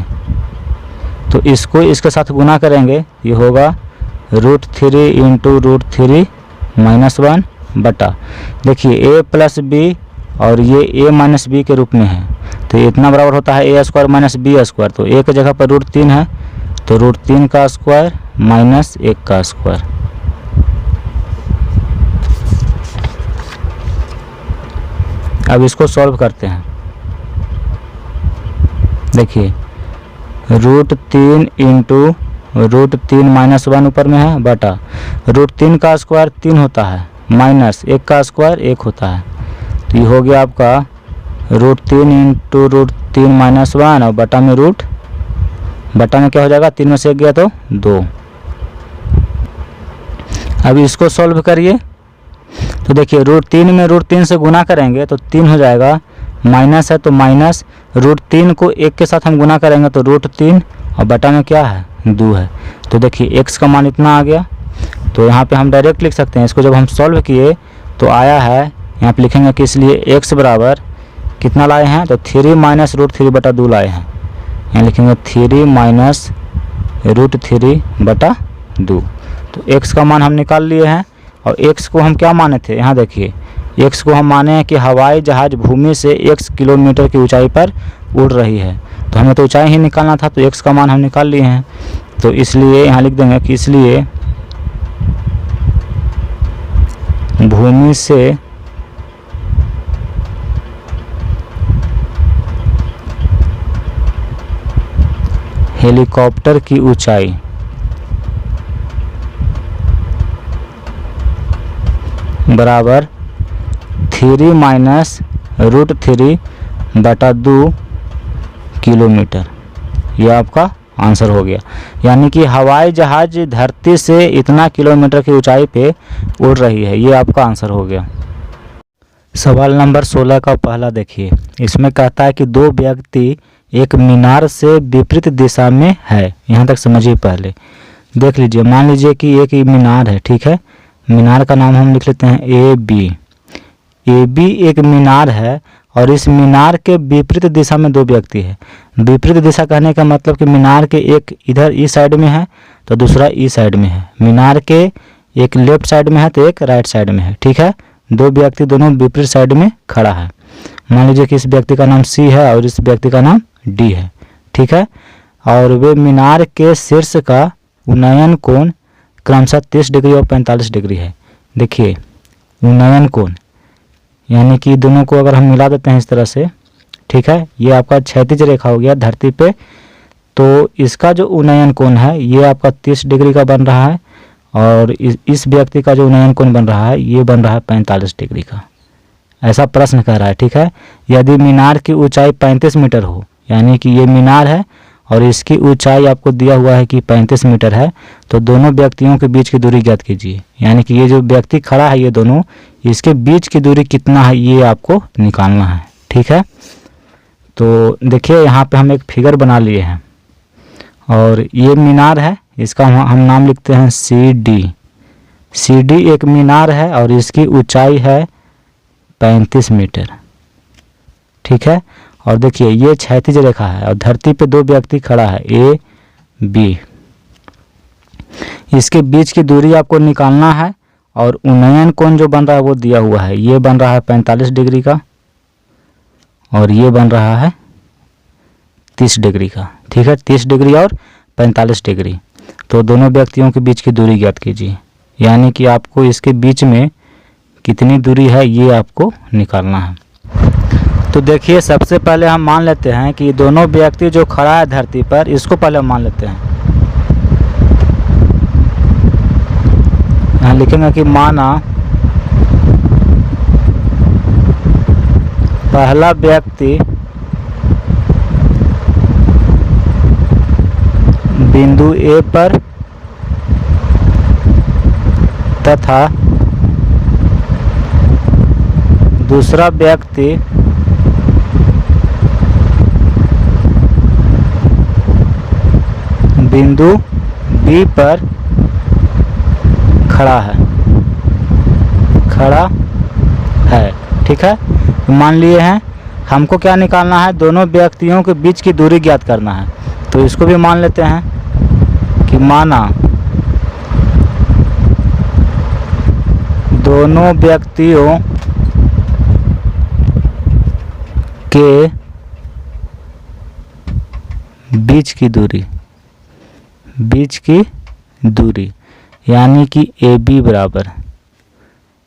तो इसको इसके साथ गुना करेंगे, ये होगा √3 इंटू √3 माइनस 1 बटा, देखिए a प्लस बी और ये a माइनस बी के रूप में है, तो इतना बराबर होता है a square minus B square, तो a की जगह पर √3 है तो √3 का स्क्वायर माइनस 1 का स्क्वायर। अब इसको सॉल्व करते हैं। देखिए √3 इंटू √3 माइनस 1 ऊपर में है बटा √3 का स्क्वायर 3 होता है माइनस 1 का स्क्वायर 1 होता है, तो ये हो गया आपका √3 इंटू √3 माइनस 1 और बटा में क्या हो जाएगा, 3 में से 1 गया तो 2। अब इसको सॉल्व करिए, तो देखिए √3 में √3 से गुना करेंगे तो 3 हो जाएगा, माइनस है तो माइनस √3 को 1 के साथ हम गुना करेंगे तो √3 और बटा में क्या है 2 है, तो देखिए x का मान इतना आ गया। तो यहाँ पे हम डायरेक्ट लिख सकते हैं, इसको जब हम सॉल्व किए तो आया है, यहाँ पे लिखेंगे कि इसलिए x बराबर कितना लाए हैं, तो 3 माइनस √3 बटा 2 लाए हैं, यहाँ लिखेंगे 3 माइनस √3 बटा 2। तो x का मान हम निकाल लिए हैं, और x को हम क्या माने थे, यहाँ देखिए x को हम माने हैं कि हवाई जहाज भूमि से x किलोमीटर की ऊंचाई पर उड़ रही है, तो हमें तो ऊंचाई ही निकालना था, तो x का मान हम निकाल लिए हैं, तो इसलिए यहाँ लिख देंगे कि इसलिए भूमि से हेलीकॉप्टर की ऊंचाई बराबर 3 माइनस √3 बटा 2 किलोमीटर, यह आपका आंसर हो गया। यानी कि हवाई जहाज धरती से इतना किलोमीटर की ऊंचाई पे उड़ रही है, ये आपका आंसर हो गया। सवाल नंबर 16 का पहला देखिए, इसमें कहता है कि 2 व्यक्ति एक मीनार से विपरीत दिशा में है। यहाँ तक समझिए, पहले देख लीजिए, मान लीजिए कि एक मीनार है, ठीक है, मीनार का नाम हम लिख लेते हैं ए बी एक मीनार है, और इस मीनार के विपरीत दिशा में 2 व्यक्ति है। विपरीत दिशा कहने का मतलब कि मीनार के एक इधर इस साइड में है तो दूसरा इस साइड में है, मीनार के एक लेफ्ट साइड में है तो एक राइट साइड में है, ठीक है। 2 व्यक्ति दोनों विपरीत साइड में खड़ा है। मान लीजिए कि इस व्यक्ति का नाम C है और इस व्यक्ति का नाम D है, ठीक है, और वे मीनार के शीर्ष का उन्नयन कोण क्रमशः 30 डिग्री और 45 डिग्री है। देखिए उन्नयन कोण यानी कि दोनों को अगर हम मिला देते हैं इस तरह से, ठीक है, ये आपका क्षैतिज रेखा हो गया धरती पे, तो इसका जो उन्नयन कोण है ये आपका 30 डिग्री का बन रहा है, और इस व्यक्ति का जो उन्नयन कोण बन रहा है ये बन रहा है 45 डिग्री का। ऐसा प्रश्न कह रहा है, ठीक है। यदि मीनार की ऊंचाई 35 मीटर हो, यानी कि ये मीनार है और इसकी ऊंचाई आपको दिया हुआ है कि 35 मीटर है, तो दोनों व्यक्तियों के बीच की दूरी ज्ञात कीजिए। यानी कि ये जो व्यक्ति खड़ा है ये दोनों, इसके बीच की दूरी कितना है ये आपको निकालना है, ठीक है। तो देखिए यहाँ पे हम एक फिगर बना लिए हैं, और ये मीनार है, इसका हम नाम लिखते हैं CD, CD एक मीनार है और इसकी ऊंचाई है 35 मीटर, ठीक है। और देखिए ये क्षैतिज रेखा है और धरती पे दो व्यक्ति खड़ा है A B, इसके बीच की दूरी आपको निकालना है और उन्नयन कोण जो बन रहा है वो दिया हुआ है, ये बन रहा है 45 डिग्री का और ये बन रहा है 30 डिग्री का, ठीक है। 30 डिग्री और 45 डिग्री। तो दोनों व्यक्तियों के बीच की दूरी ज्ञात कीजिए, यानी कि आपको इसके बीच में कितनी दूरी है ये आपको निकालना है। तो देखिए सबसे पहले हम मान लेते हैं कि दोनों व्यक्ति जो खड़ा है धरती पर, इसको पहले हम मान लेते हैं। यहाँ लिखेंगे कि माना पहला व्यक्ति बिंदु A पर तथा दूसरा व्यक्ति बिंदु B पर खड़ा है, ठीक है। तो मान लिए हैं, हमको क्या निकालना है, दोनों व्यक्तियों के बीच की दूरी ज्ञात करना है। तो इसको भी मान लेते हैं कि माना दोनों व्यक्तियों के बीच की दूरी यानी कि AB बराबर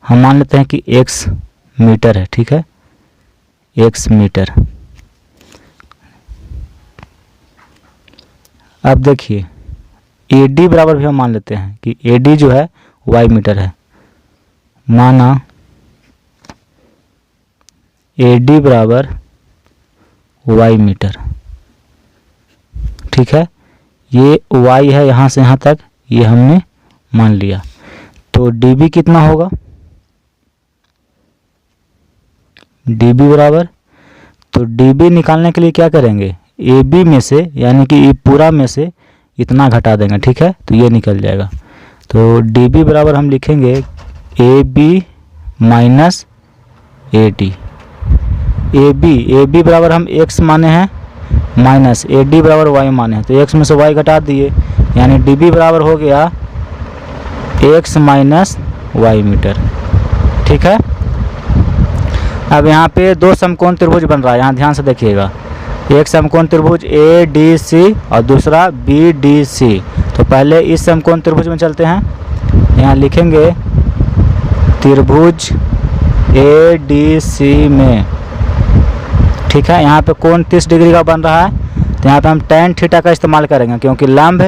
हम मान लेते हैं कि x मीटर है, ठीक है, x मीटर। अब देखिए AD बराबर भी हम मान लेते हैं कि AD जो है y मीटर है। माना AD बराबर y मीटर, ठीक है। ये y है यहाँ से यहाँ तक, ये हमने मान लिया। तो dB कितना होगा, dB बराबर, तो dB निकालने के लिए क्या करेंगे, AB में से यानी कि पूरा में से इतना घटा देंगे, ठीक है। तो ये निकल जाएगा। तो dB बराबर हम लिखेंगे AB माइनस AD। AB बराबर हम x माने हैं माइनस AD बराबर y माने हैं, तो x में से y घटा दिए, यानी dB बराबर हो गया x माइनस y मीटर, ठीक है। अब यहाँ पे दो समकोण त्रिभुज बन रहा है, यहाँ ध्यान से देखिएगा। एक समकोण त्रिभुज ADC और दूसरा BDC। तो पहले इस समकोण त्रिभुज में चलते हैं, यहाँ लिखेंगे त्रिभुज ADC में, ठीक है। यहाँ पे कोण 30 डिग्री का बन रहा है, तो यहाँ पे हम tan थीटा का इस्तेमाल करेंगे क्योंकि लंब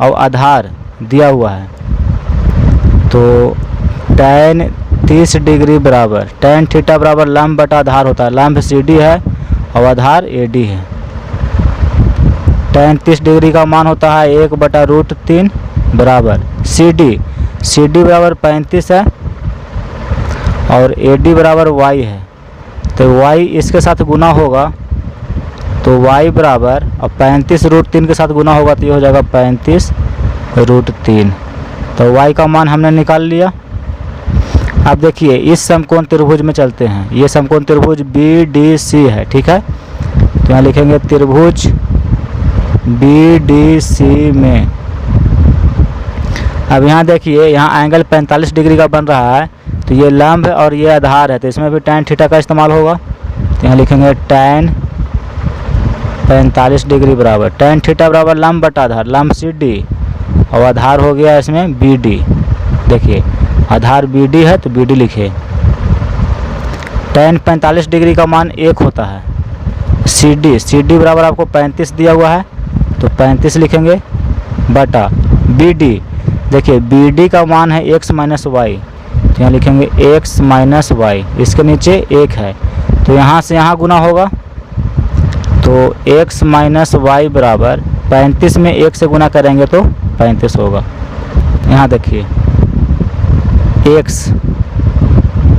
और आधार दिया हुआ है। तो tan 30 डिग्री बराबर tan थीटा बराबर लंब बटा आधार होता है। लंब CD है और आधार AD है। tan 30 डिग्री का मान होता है 1/√3 बराबर CD बराबर 35 है और AD बराबर y है। तो y इसके साथ गुना होगा, तो y बराबर अब 35√3 के साथ गुना होगा तो ये हो जाएगा 35√3। तो y का मान हमने निकाल लिया। अब देखिए इस समकोण त्रिभुज में चलते हैं, ये समकोण त्रिभुज BDC है, ठीक है। तो यहाँ लिखेंगे त्रिभुज BDC में। अब यहाँ देखिए यहाँ एंगल 45 डिग्री का बन रहा है, तो ये लंब और ये आधार है, तो इसमें भी tan थीटा का इस्तेमाल होगा। तो यहाँ लिखेंगे tan 45 डिग्री बराबर tan थीटा बराबर लंब बटा आधार, लंब CD और आधार हो गया इसमें BD। देखिए आधार BD है तो BD लिखे। tan 45 डिग्री का मान 1 होता है। CD बराबर आपको 35 दिया हुआ है, तो 35 लिखेंगे बटा BD। देखिए BD का मान है x माइनस वाई, तो यहाँ लिखेंगे x माइनस वाई, इसके नीचे 1 है, तो यहाँ से यहाँ गुना होगा, तो x माइनस वाई बराबर 35 में 1 से गुना करेंगे तो 35 होगा। यहाँ देखिए x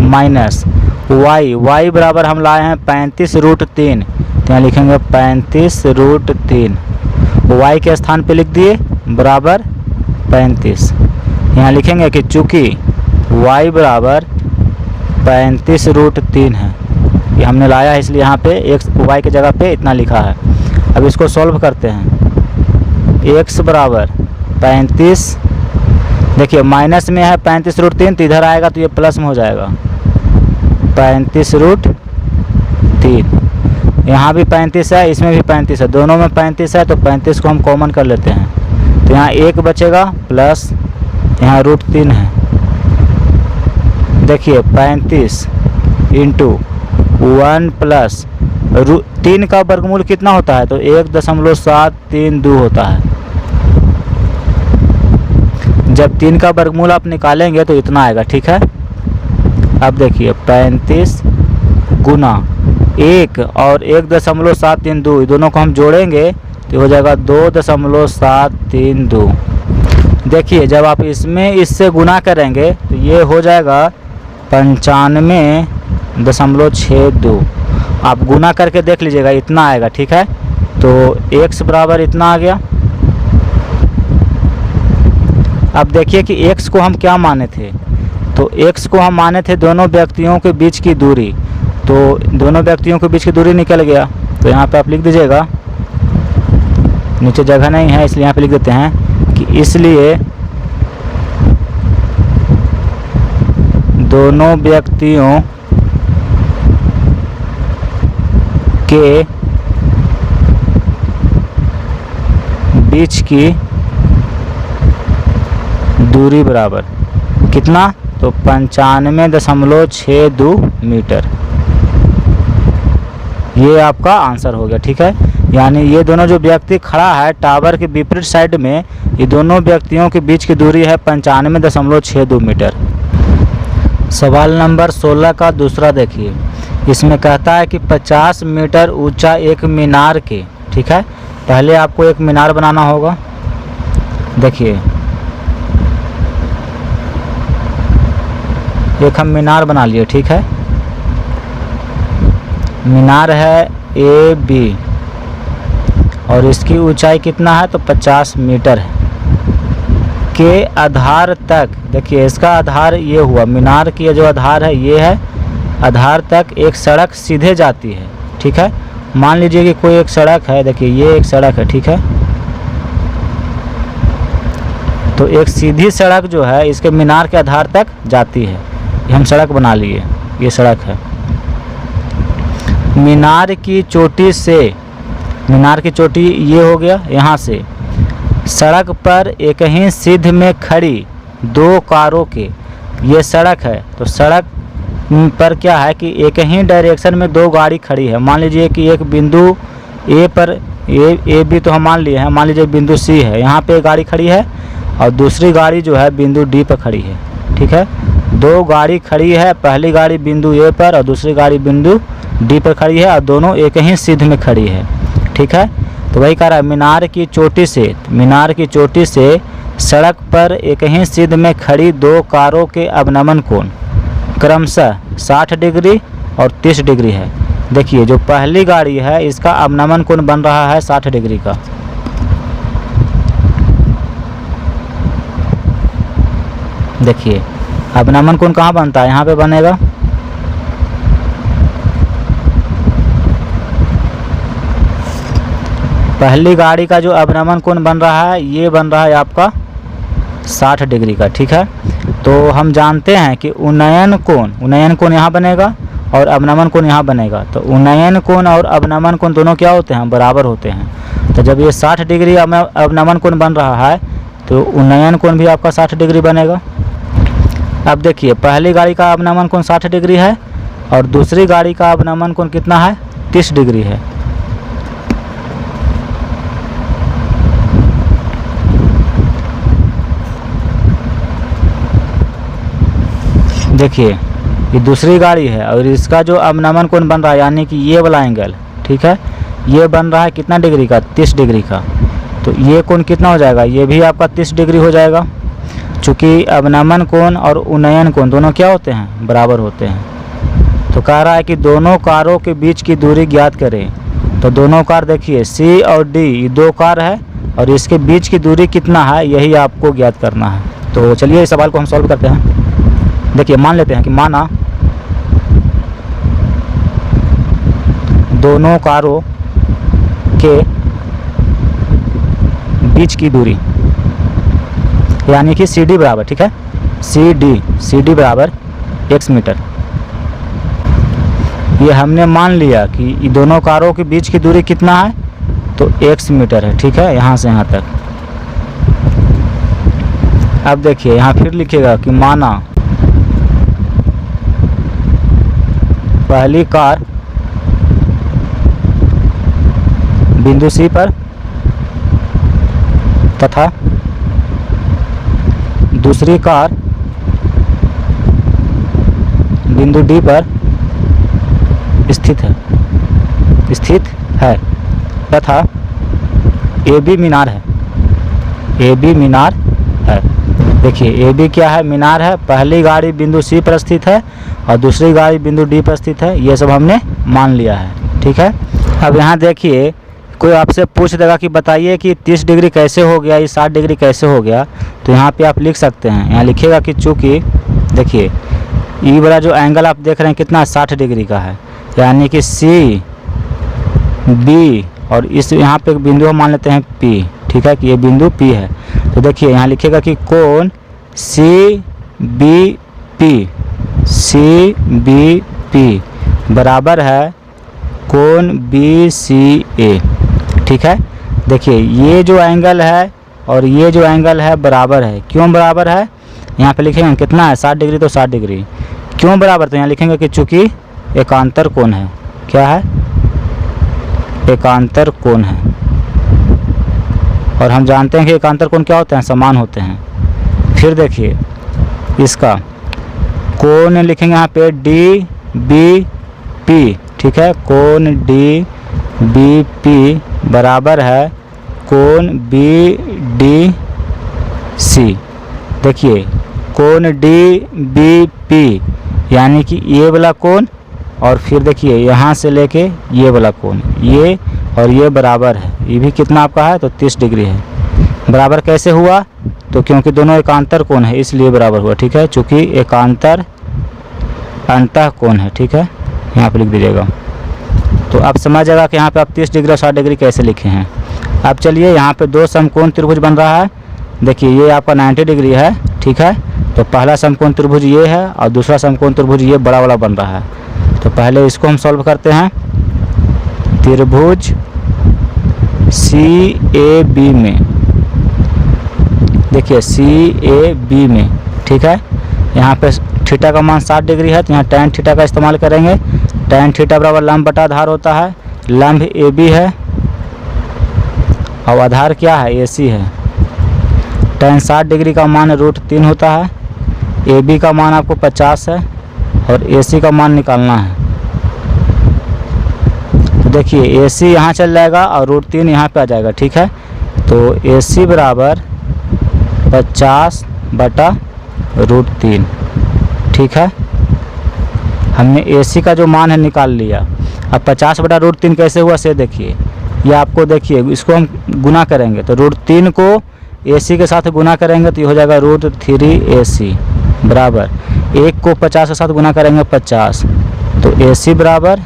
माइनस y बराबर हम लाए हैं 35√3, तो यहाँ लिखेंगे 35√3, y के स्थान पे लिख दिए बराबर 35। यहाँ लिखेंगे कि चूँकि y बराबर 35√3 है, ये हमने लाया है इसलिए यहाँ पे x y की जगह पे इतना लिखा है। अब इसको सॉल्व करते हैं। x बराबर 35, देखिए माइनस में है 35√3, तो इधर आएगा तो ये प्लस में हो जाएगा 35√3। यहाँ भी 35 है, इसमें भी 35 है, दोनों में 35 है, तो 35 को हम कॉमन कर लेते हैं। तो यहाँ 1 बचेगा प्लस यहाँ √3 है। देखिए 35 इंटू 1 प्लस 3 का वर्गमूल कितना होता है, तो 1.732 होता है। जब 3 का वर्गमूल आप निकालेंगे तो इतना आएगा, ठीक है। अब देखिए 35 गुना 1 और 1.732, दोनों को हम जोड़ेंगे तो हो जाएगा 2.732। देखिए जब आप इसमें इससे गुना करेंगे तो ये हो जाएगा 95.62। आप गुना करके देख लीजिएगा, इतना आएगा, ठीक है। तो x बराबर इतना आ गया। अब देखिए कि x को हम क्या माने थे, तो x को हम माने थे दोनों व्यक्तियों के बीच की दूरी। तो दोनों व्यक्तियों के बीच की दूरी निकल गया, तो यहाँ पे आप लिख दीजिएगा, नीचे जगह नहीं है इसलिए यहाँ पे लिख देते हैं कि इसलिए दोनों व्यक्तियों के बीच की दूरी बराबर कितना, तो 95.62 मीटर। ये आपका आंसर हो गया, ठीक है। यानी ये दोनों जो व्यक्ति खड़ा है टावर के विपरीत साइड में, ये दोनों व्यक्तियों के बीच की दूरी है 95.62 मीटर। सवाल नंबर 16 का दूसरा देखिए, इसमें कहता है कि 50 मीटर ऊंचा एक मीनार के, ठीक है। पहले आपको एक मीनार बनाना होगा। देखिए एक हम मीनार बना लिए, ठीक है। मीनार है AB और इसकी ऊंचाई कितना है, तो 50 मीटर है। के आधार तक, देखिए इसका आधार ये हुआ, मीनार की जो आधार है ये है, आधार तक एक सड़क सीधे जाती है, ठीक है। मान लीजिए कि कोई एक सड़क है, देखिए ये एक सड़क है, ठीक है। तो एक सीधी सड़क जो है इसके मीनार के आधार तक जाती है, ये हम सड़क बना लिए, ये सड़क है। मीनार की चोटी से, मीनार की चोटी ये हो गया, यहाँ से सड़क पर एक ही सिद्ध में खड़ी 2 कारों के, ये सड़क है, तो सड़क पर क्या है कि एक ही डायरेक्शन में 2 गाड़ी खड़ी है। मान लीजिए कि एक बिंदु ए पर, ए बी तो हम मान लिए हैं, मान लीजिए बिंदु सी है, यहाँ पे गाड़ी खड़ी है और दूसरी गाड़ी जो है बिंदु डी पर खड़ी है, ठीक है। 2 गाड़ी खड़ी है, पहली गाड़ी बिंदु ए पर और दूसरी गाड़ी बिंदु डी पर खड़ी है और दोनों एक ही सिद्ध में खड़ी है, ठीक है। तो वही कह रहा है मीनार की चोटी से, मीनार की चोटी से सड़क पर एक ही सिद्ध में खड़ी 2 कारों के अवनमन कोण क्रमशः 60 डिग्री और 30 डिग्री है। देखिए जो पहली गाड़ी है इसका अवनमन कोण बन रहा है 60 डिग्री का। देखिए अवनमन कोण कहाँ बनता है, यहाँ पे बनेगा, पहली गाड़ी का जो अवनमन कोण बन रहा है ये बन रहा है आपका 60 डिग्री का, ठीक है। तो हम जानते हैं कि उन्नयन कोण यहाँ बनेगा और अवनमन कोण यहाँ बनेगा। तो उन्नयन कोण और अवनमन कोण दोनों क्या होते हैं, बराबर होते हैं। तो जब ये 60 डिग्री अवनमन कोण बन रहा है तो उन्नयन कोण भी आपका 60 डिग्री बनेगा। अब देखिए पहली गाड़ी का अवनमन कोण 60 डिग्री है और दूसरी गाड़ी का अवनमन कोण कितना है, 30 डिग्री है। देखिए ये दूसरी गाड़ी है और इसका जो अवनमन कोण बन रहा है यानी कि ये वाला एंगल, ठीक है, ये बन रहा है कितना डिग्री का, 30 डिग्री का। तो ये कोण कितना हो जाएगा, ये भी आपका 30 डिग्री हो जाएगा। चूँकि अवनमन कोण और उन्नयन कोण दोनों क्या होते हैं, बराबर होते हैं। तो कह रहा है कि दोनों कारों के बीच की दूरी ज्ञात करें। तो दोनों कार देखिए C और D, ये 2 कार है और इसके बीच की दूरी कितना है यही आपको ज्ञात करना है। तो चलिए इस सवाल को हम सॉल्व करते हैं। देखिए मान लेते हैं कि माना दोनों कारों के बीच की दूरी यानी कि CD बराबर, ठीक है, CD बराबर x मीटर। ये हमने मान लिया कि दोनों कारों के बीच की दूरी कितना है, तो x मीटर है, ठीक है, यहाँ से यहाँ तक। अब देखिए यहाँ फिर लिखिएगा कि माना पहली कार बिंदु C पर तथा दूसरी कार बिंदु D पर स्थित है तथा AB मीनार है। देखिए AB क्या है, मीनार है। पहली गाड़ी बिंदु C पर स्थित है और दूसरी गाड़ी बिंदु D पर स्थित है, ये सब हमने मान लिया है, ठीक है। अब यहाँ देखिए कोई आपसे पूछ देगा कि बताइए कि 30 डिग्री कैसे हो गया, ये 60 डिग्री कैसे हो गया, तो यहाँ पे आप लिख सकते हैं, यहाँ लिखिएगा कि चूँकि देखिए ई वाला जो एंगल आप देख रहे हैं कितना 60 डिग्री का है, यानी कि C B और इस यहाँ पे एक बिंदु हम मान लेते हैं P, ठीक है, कि ये बिंदु P है। तो देखिए यहाँ लिखिएगा कि कोण CBP बराबर है कोण BCA, ठीक है। देखिए ये जो एंगल है और ये जो एंगल है बराबर है। क्यों बराबर है, यहाँ पे लिखेंगे कितना है 60 डिग्री, तो 60 डिग्री। क्यों बराबर, तो यहाँ लिखेंगे कि चूँकि एकांतर कोण है। क्या है, एकांतर कोण है। और हम जानते हैं कि एकांतर कोण क्या होते हैं, समान होते हैं। फिर देखिए इसका कोण लिखेंगे यहाँ पे DBP, ठीक है, कोण DBP बराबर है कोण BDC। देखिए कोण DBP यानी कि ये वाला कोण और फिर देखिए यहाँ से लेके ये वाला कोण, ये और ये बराबर है। ये भी कितना आपका है, तो 30 डिग्री है। बराबर कैसे हुआ, तो क्योंकि दोनों एकांतर कोण है इसलिए बराबर हुआ, ठीक है, चूँकि एकांतर अंतः कोण है, ठीक है, यहाँ पे लिख दीजिएगा। तो आप समझ जाएगा कि यहाँ पे आप 30 डिग्री और 60 डिग्री कैसे लिखे हैं। अब चलिए यहाँ पे दो समकोण त्रिभुज बन रहा है। देखिए ये आपका 90 डिग्री है, ठीक है, तो पहला समकोण त्रिभुज ये है और दूसरा समकोण त्रिभुज ये बड़ा वाला बन रहा है। तो पहले इसको हम सॉल्व करते हैं। त्रिभुज CAB में, देखिए CAB में, ठीक है, यहाँ पे थीटा का मान 60 डिग्री है, तो यहाँ tan थीटा का इस्तेमाल करेंगे। tan थीटा बराबर लंब बटा आधार होता है। लंब AB है और आधार क्या है, AC है। tan 60 डिग्री का मान √3 होता है। AB का मान आपको 50 है और AC का मान निकालना है। तो देखिए AC यहाँ चल जाएगा और √3 यहाँ पे आ जाएगा, ठीक है। तो AC बराबर 50 बटा √3, ठीक है। हमने AC का जो मान है निकाल लिया। अब 50 बटा √3 कैसे हुआ से देखिए, ये आपको देखिए इसको हम गुना करेंगे तो √3 को AC के साथ गुना करेंगे तो ये हो जाएगा √3AC बराबर 1 को 50 के साथ गुना करेंगे 50, तो AC बराबर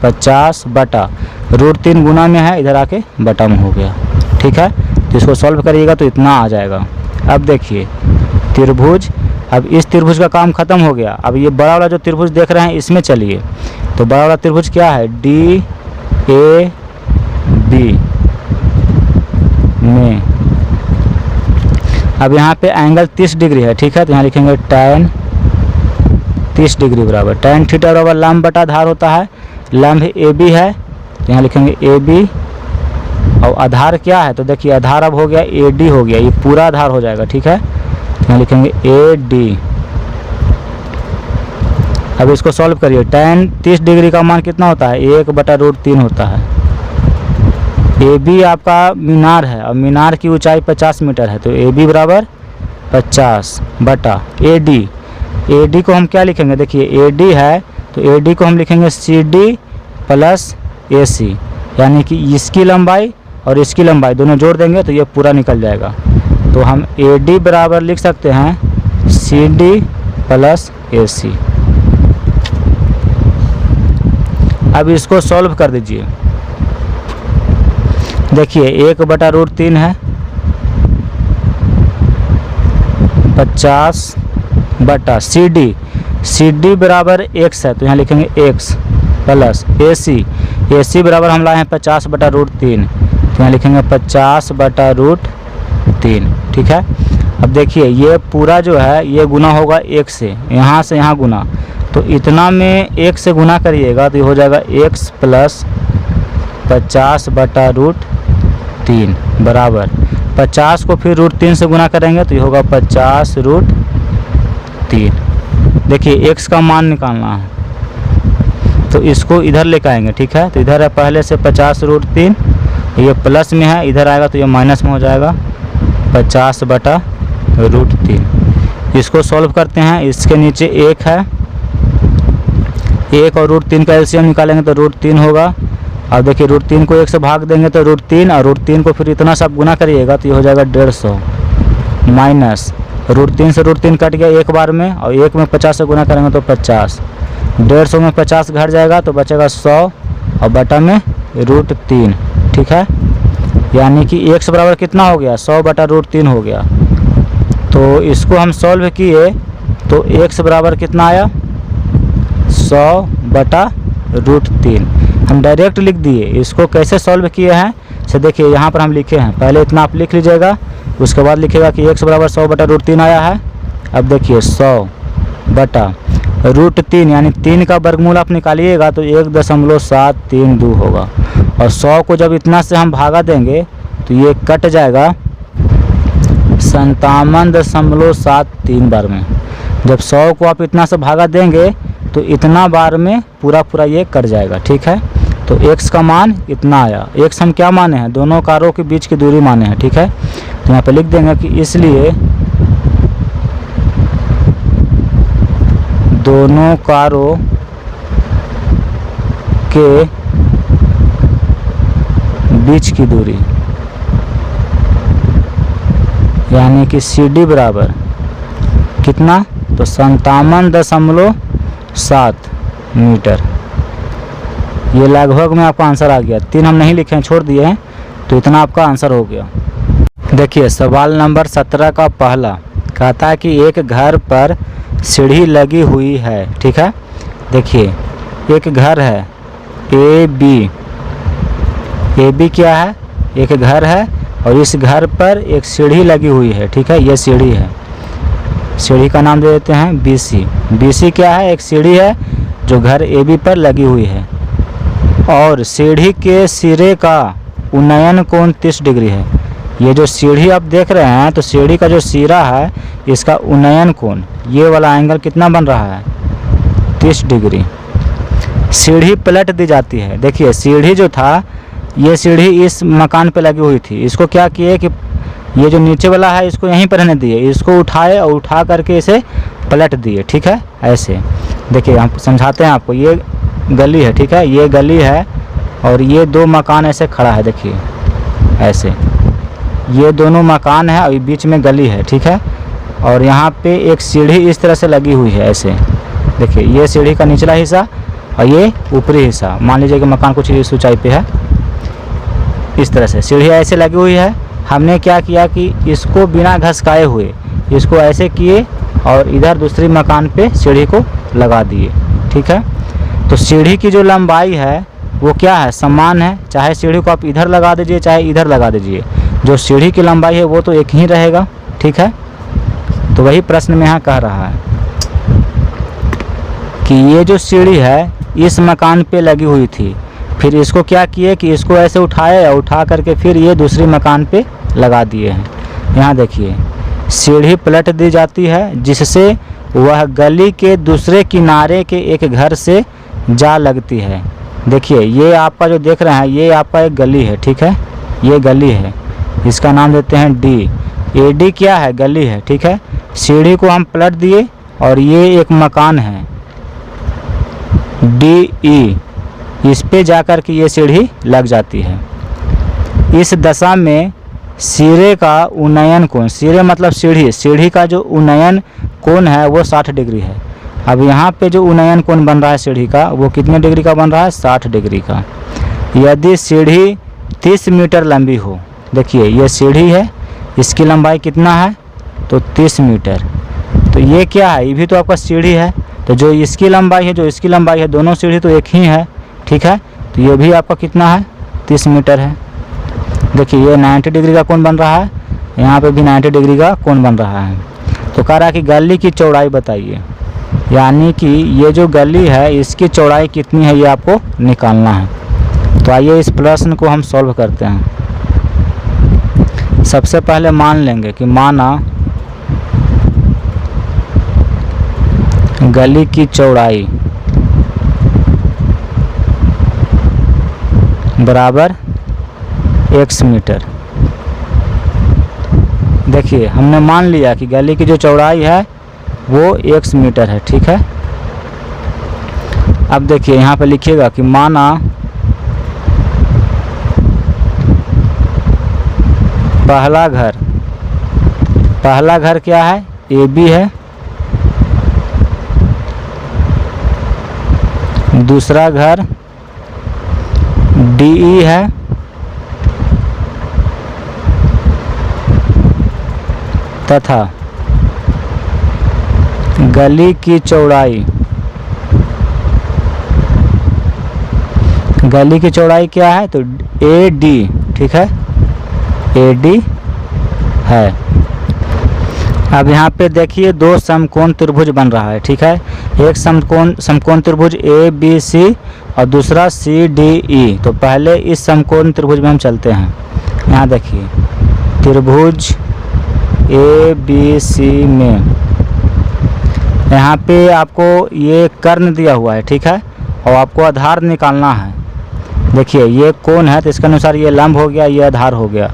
50 बटा √3 गुना में है, इधर आके बटा में हो गया, ठीक है। तो इसको सॉल्व करिएगा तो इतना आ जाएगा। अब देखिए त्रिभुज, अब इस त्रिभुज का काम खत्म हो गया। अब ये बड़ा वाला जो त्रिभुज देख रहे हैं इसमें चलिए। तो बड़ा वाला त्रिभुज क्या है, DAB में। अब यहाँ पे एंगल 30 डिग्री है, ठीक है, तो यहाँ लिखेंगे tan 30 डिग्री बराबर tan थीटा बराबर लंब बटा आधार होता है। लंब AB है तो यहाँ लिखेंगे AB और आधार क्या है, तो देखिए आधार अब हो गया AD हो गया, ये पूरा आधार हो जाएगा, ठीक है। यहाँ लिखेंगे AD। अब इसको सॉल्व करिए। tan 30 डिग्री का मान कितना होता है, 1 बटा √3 होता है। AB आपका मीनार है और मीनार की ऊंचाई 50 मीटर है, तो AB बराबर 50 बटा AD। AD को हम क्या लिखेंगे, देखिए AD है तो AD को हम लिखेंगे CD प्लस AC, यानी कि इसकी लंबाई और इसकी लंबाई दोनों जोड़ देंगे तो ये पूरा निकल जाएगा। तो हम AD बराबर लिख सकते हैं CD प्लस AC। अब इसको सॉल्व कर दीजिए। देखिए 1/√3 है, 50 बटा CD बराबर x है, तो यहाँ लिखेंगे x प्लस AC बराबर हम लाए हैं 50/√3, तो यहाँ लिखेंगे 50/√3। ठीक है। अब देखिए ये पूरा जो है ये गुना होगा 1 से यहाँ गुना, तो इतना में 1 से गुना करिएगा तो ये हो जाएगा x प्लस 50/√3 बराबर 50 को फिर √3 से गुना करेंगे तो ये होगा 50√3। देखिए x का मान निकालना है तो इसको इधर लेकर आएंगे। ठीक है। तो इधर है पहले से 50√3, ये प्लस में है, इधर आएगा तो ये माइनस में हो जाएगा 50/√3। इसको सॉल्व करते हैं। इसके नीचे 1 है, 1 और √3 का एलसीएम निकालेंगे तो √3 होगा। अब देखिए √3 को 1 से भाग देंगे तो √3, और √3 को फिर इतना सब गुना करिएगा तो ये हो जाएगा 150 माइनस √3 से √3 कट गया एक बार में, और 1 में 50 से गुना करेंगे तो 50, 150 में 50 घट जाएगा तो बचेगा 100 और बटा में √3। ठीक है। यानी कि x बराबर कितना हो गया 100/√3 हो गया। तो इसको हम सॉल्व किए तो x बराबर कितना आया 100/√3। हम डायरेक्ट लिख दिए। इसको कैसे सॉल्व किए हैं से देखिए यहाँ पर हम लिखे हैं, पहले इतना आप लिख लीजिएगा, उसके बाद लिखिएगा कि x बराबर 100/√3 आया है। अब देखिए 100/√3 यानी 3 का वर्गमूल आप निकालिएगा तो 1.732 होगा, और 100 को जब इतना से हम भागा देंगे तो ये कट जाएगा 57.73 बार में। जब 100 को आप इतना से भागा देंगे तो इतना बार में पूरा ये कट जाएगा। ठीक है। तो x का मान इतना आया। x हम क्या माने हैं, दोनों कारों के बीच की दूरी माने हैं। ठीक है। तो यहाँ पे लिख देंगे कि इसलिए दोनों कारों के बीच की दूरी यानी कि CD बराबर कितना, तो 57.7 मीटर। ये लगभग में आपका आंसर आ गया। 3 हम नहीं लिखे हैं, छोड़ दिए हैं, तो इतना आपका आंसर हो गया। देखिए सवाल नंबर 17 का पहला कहता है कि एक घर पर सीढ़ी लगी हुई है। ठीक है। देखिए एक घर है AB क्या है, एक घर है, और इस घर पर एक सीढ़ी लगी हुई है। ठीक है। ये सीढ़ी है, सीढ़ी का नाम दे देते हैं BC क्या है, एक सीढ़ी है जो घर AB पर लगी हुई है, और सीढ़ी के सिरे का उन्नयन कोण 30 डिग्री है। ये जो सीढ़ी आप देख रहे हैं तो सीढ़ी का जो सिरा है इसका उन्नयन कोण, ये वाला एंगल कितना बन रहा है 30 डिग्री। सीढ़ी पलट दी जाती है। देखिए सीढ़ी जो था, ये सीढ़ी इस मकान पे लगी हुई थी, इसको क्या किए कि ये जो नीचे वाला है इसको यहीं पर रहने दिए, इसको उठाए और उठा करके इसे पलट दिए। ठीक है। ऐसे देखिए हम समझाते हैं आपको। ये गली है। ठीक है। ये गली है और ये 2 मकान ऐसे खड़ा है। देखिए ऐसे ये दोनों मकान है और बीच में गली है। ठीक है। और यहाँ पे एक सीढ़ी इस तरह से लगी हुई है। ऐसे देखिए ये सीढ़ी का निचला हिस्सा और ये ऊपरी हिस्सा, मान लीजिए कि मकान कुछ इस ऊंचाई पे है, इस तरह से सीढ़ी ऐसे लगी हुई है। हमने क्या किया कि इसको बिना घसकाए हुए इसको ऐसे किए और इधर दूसरी मकान पे सीढ़ी को लगा दिए। ठीक है। तो सीढ़ी की जो लंबाई है वो क्या है, समान है, चाहे सीढ़ी को आप इधर लगा दीजिए चाहे इधर लगा दीजिए, जो सीढ़ी की लंबाई है वो तो एक ही रहेगा। ठीक है। तो वही प्रश्न में यहाँ कह रहा है कि ये जो सीढ़ी है इस मकान पे लगी हुई थी, फिर इसको क्या किए कि इसको ऐसे उठाए और उठा करके फिर ये दूसरी मकान पे लगा दिए हैं। यहाँ देखिए सीढ़ी पलट दी जाती है जिससे वह गली के दूसरे किनारे के एक घर से जा लगती है। देखिए ये आपका जो देख रहे हैं ये आपका एक गली है। ठीक है। ये गली है, इसका नाम देते हैं D। AD क्या है, गली है। ठीक है। सीढ़ी को हम पलट दिए और ये एक मकान है DE, इस पे जाकर के ये सीढ़ी लग जाती है। इस दशा में सिरे का उन्नयन कोण, सिरे मतलब सीढ़ी, सीढ़ी का जो उन्नयन कोण है वो 60 डिग्री है। अब यहाँ पे जो उन्नयन कोण बन रहा है सीढ़ी का वो कितने डिग्री का बन रहा है, 60 डिग्री का। यदि सीढ़ी 30 मीटर लंबी हो, देखिए ये सीढ़ी है, इसकी लंबाई कितना है, तो 30 मीटर। तो ये क्या है, ये भी तो आपका सीढ़ी है, तो जो इसकी लंबाई है, जो इसकी लंबाई है, दोनों सीढ़ी तो एक ही है, ठीक है। तो ये भी आपका कितना है, 30 मीटर है। देखिए ये 90 डिग्री का कोण बन रहा है, यहाँ पे भी 90 डिग्री का कोण बन रहा है। तो कह रहा है कि गली की चौड़ाई बताइए, यानी कि ये जो गली है इसकी चौड़ाई कितनी है ये आपको निकालना है। तो आइए इस प्रश्न को हम सॉल्व करते हैं। सबसे पहले मान लेंगे कि माना गली की चौड़ाई बराबर x मीटर। देखिए हमने मान लिया कि गली की जो चौड़ाई है वो x मीटर है, ठीक है। अब देखिए यहाँ पे लिखिएगा कि माना पहला घर क्या है, AB है, दूसरा घर DE है, तथा गली की चौड़ाई क्या है, तो AD, ठीक है, AD है। अब यहाँ पे देखिए दो समकोण त्रिभुज बन रहा है, ठीक है। एक समकोण त्रिभुज ABC और दूसरा CDE। तो पहले इस समकोण त्रिभुज में हम चलते हैं। यहाँ देखिए त्रिभुज ABC में यहाँ पे आपको ये कर्ण दिया हुआ है, ठीक है, और आपको आधार निकालना है। देखिए ये कोण है तो इसके अनुसार ये लंब हो गया, ये आधार हो गया,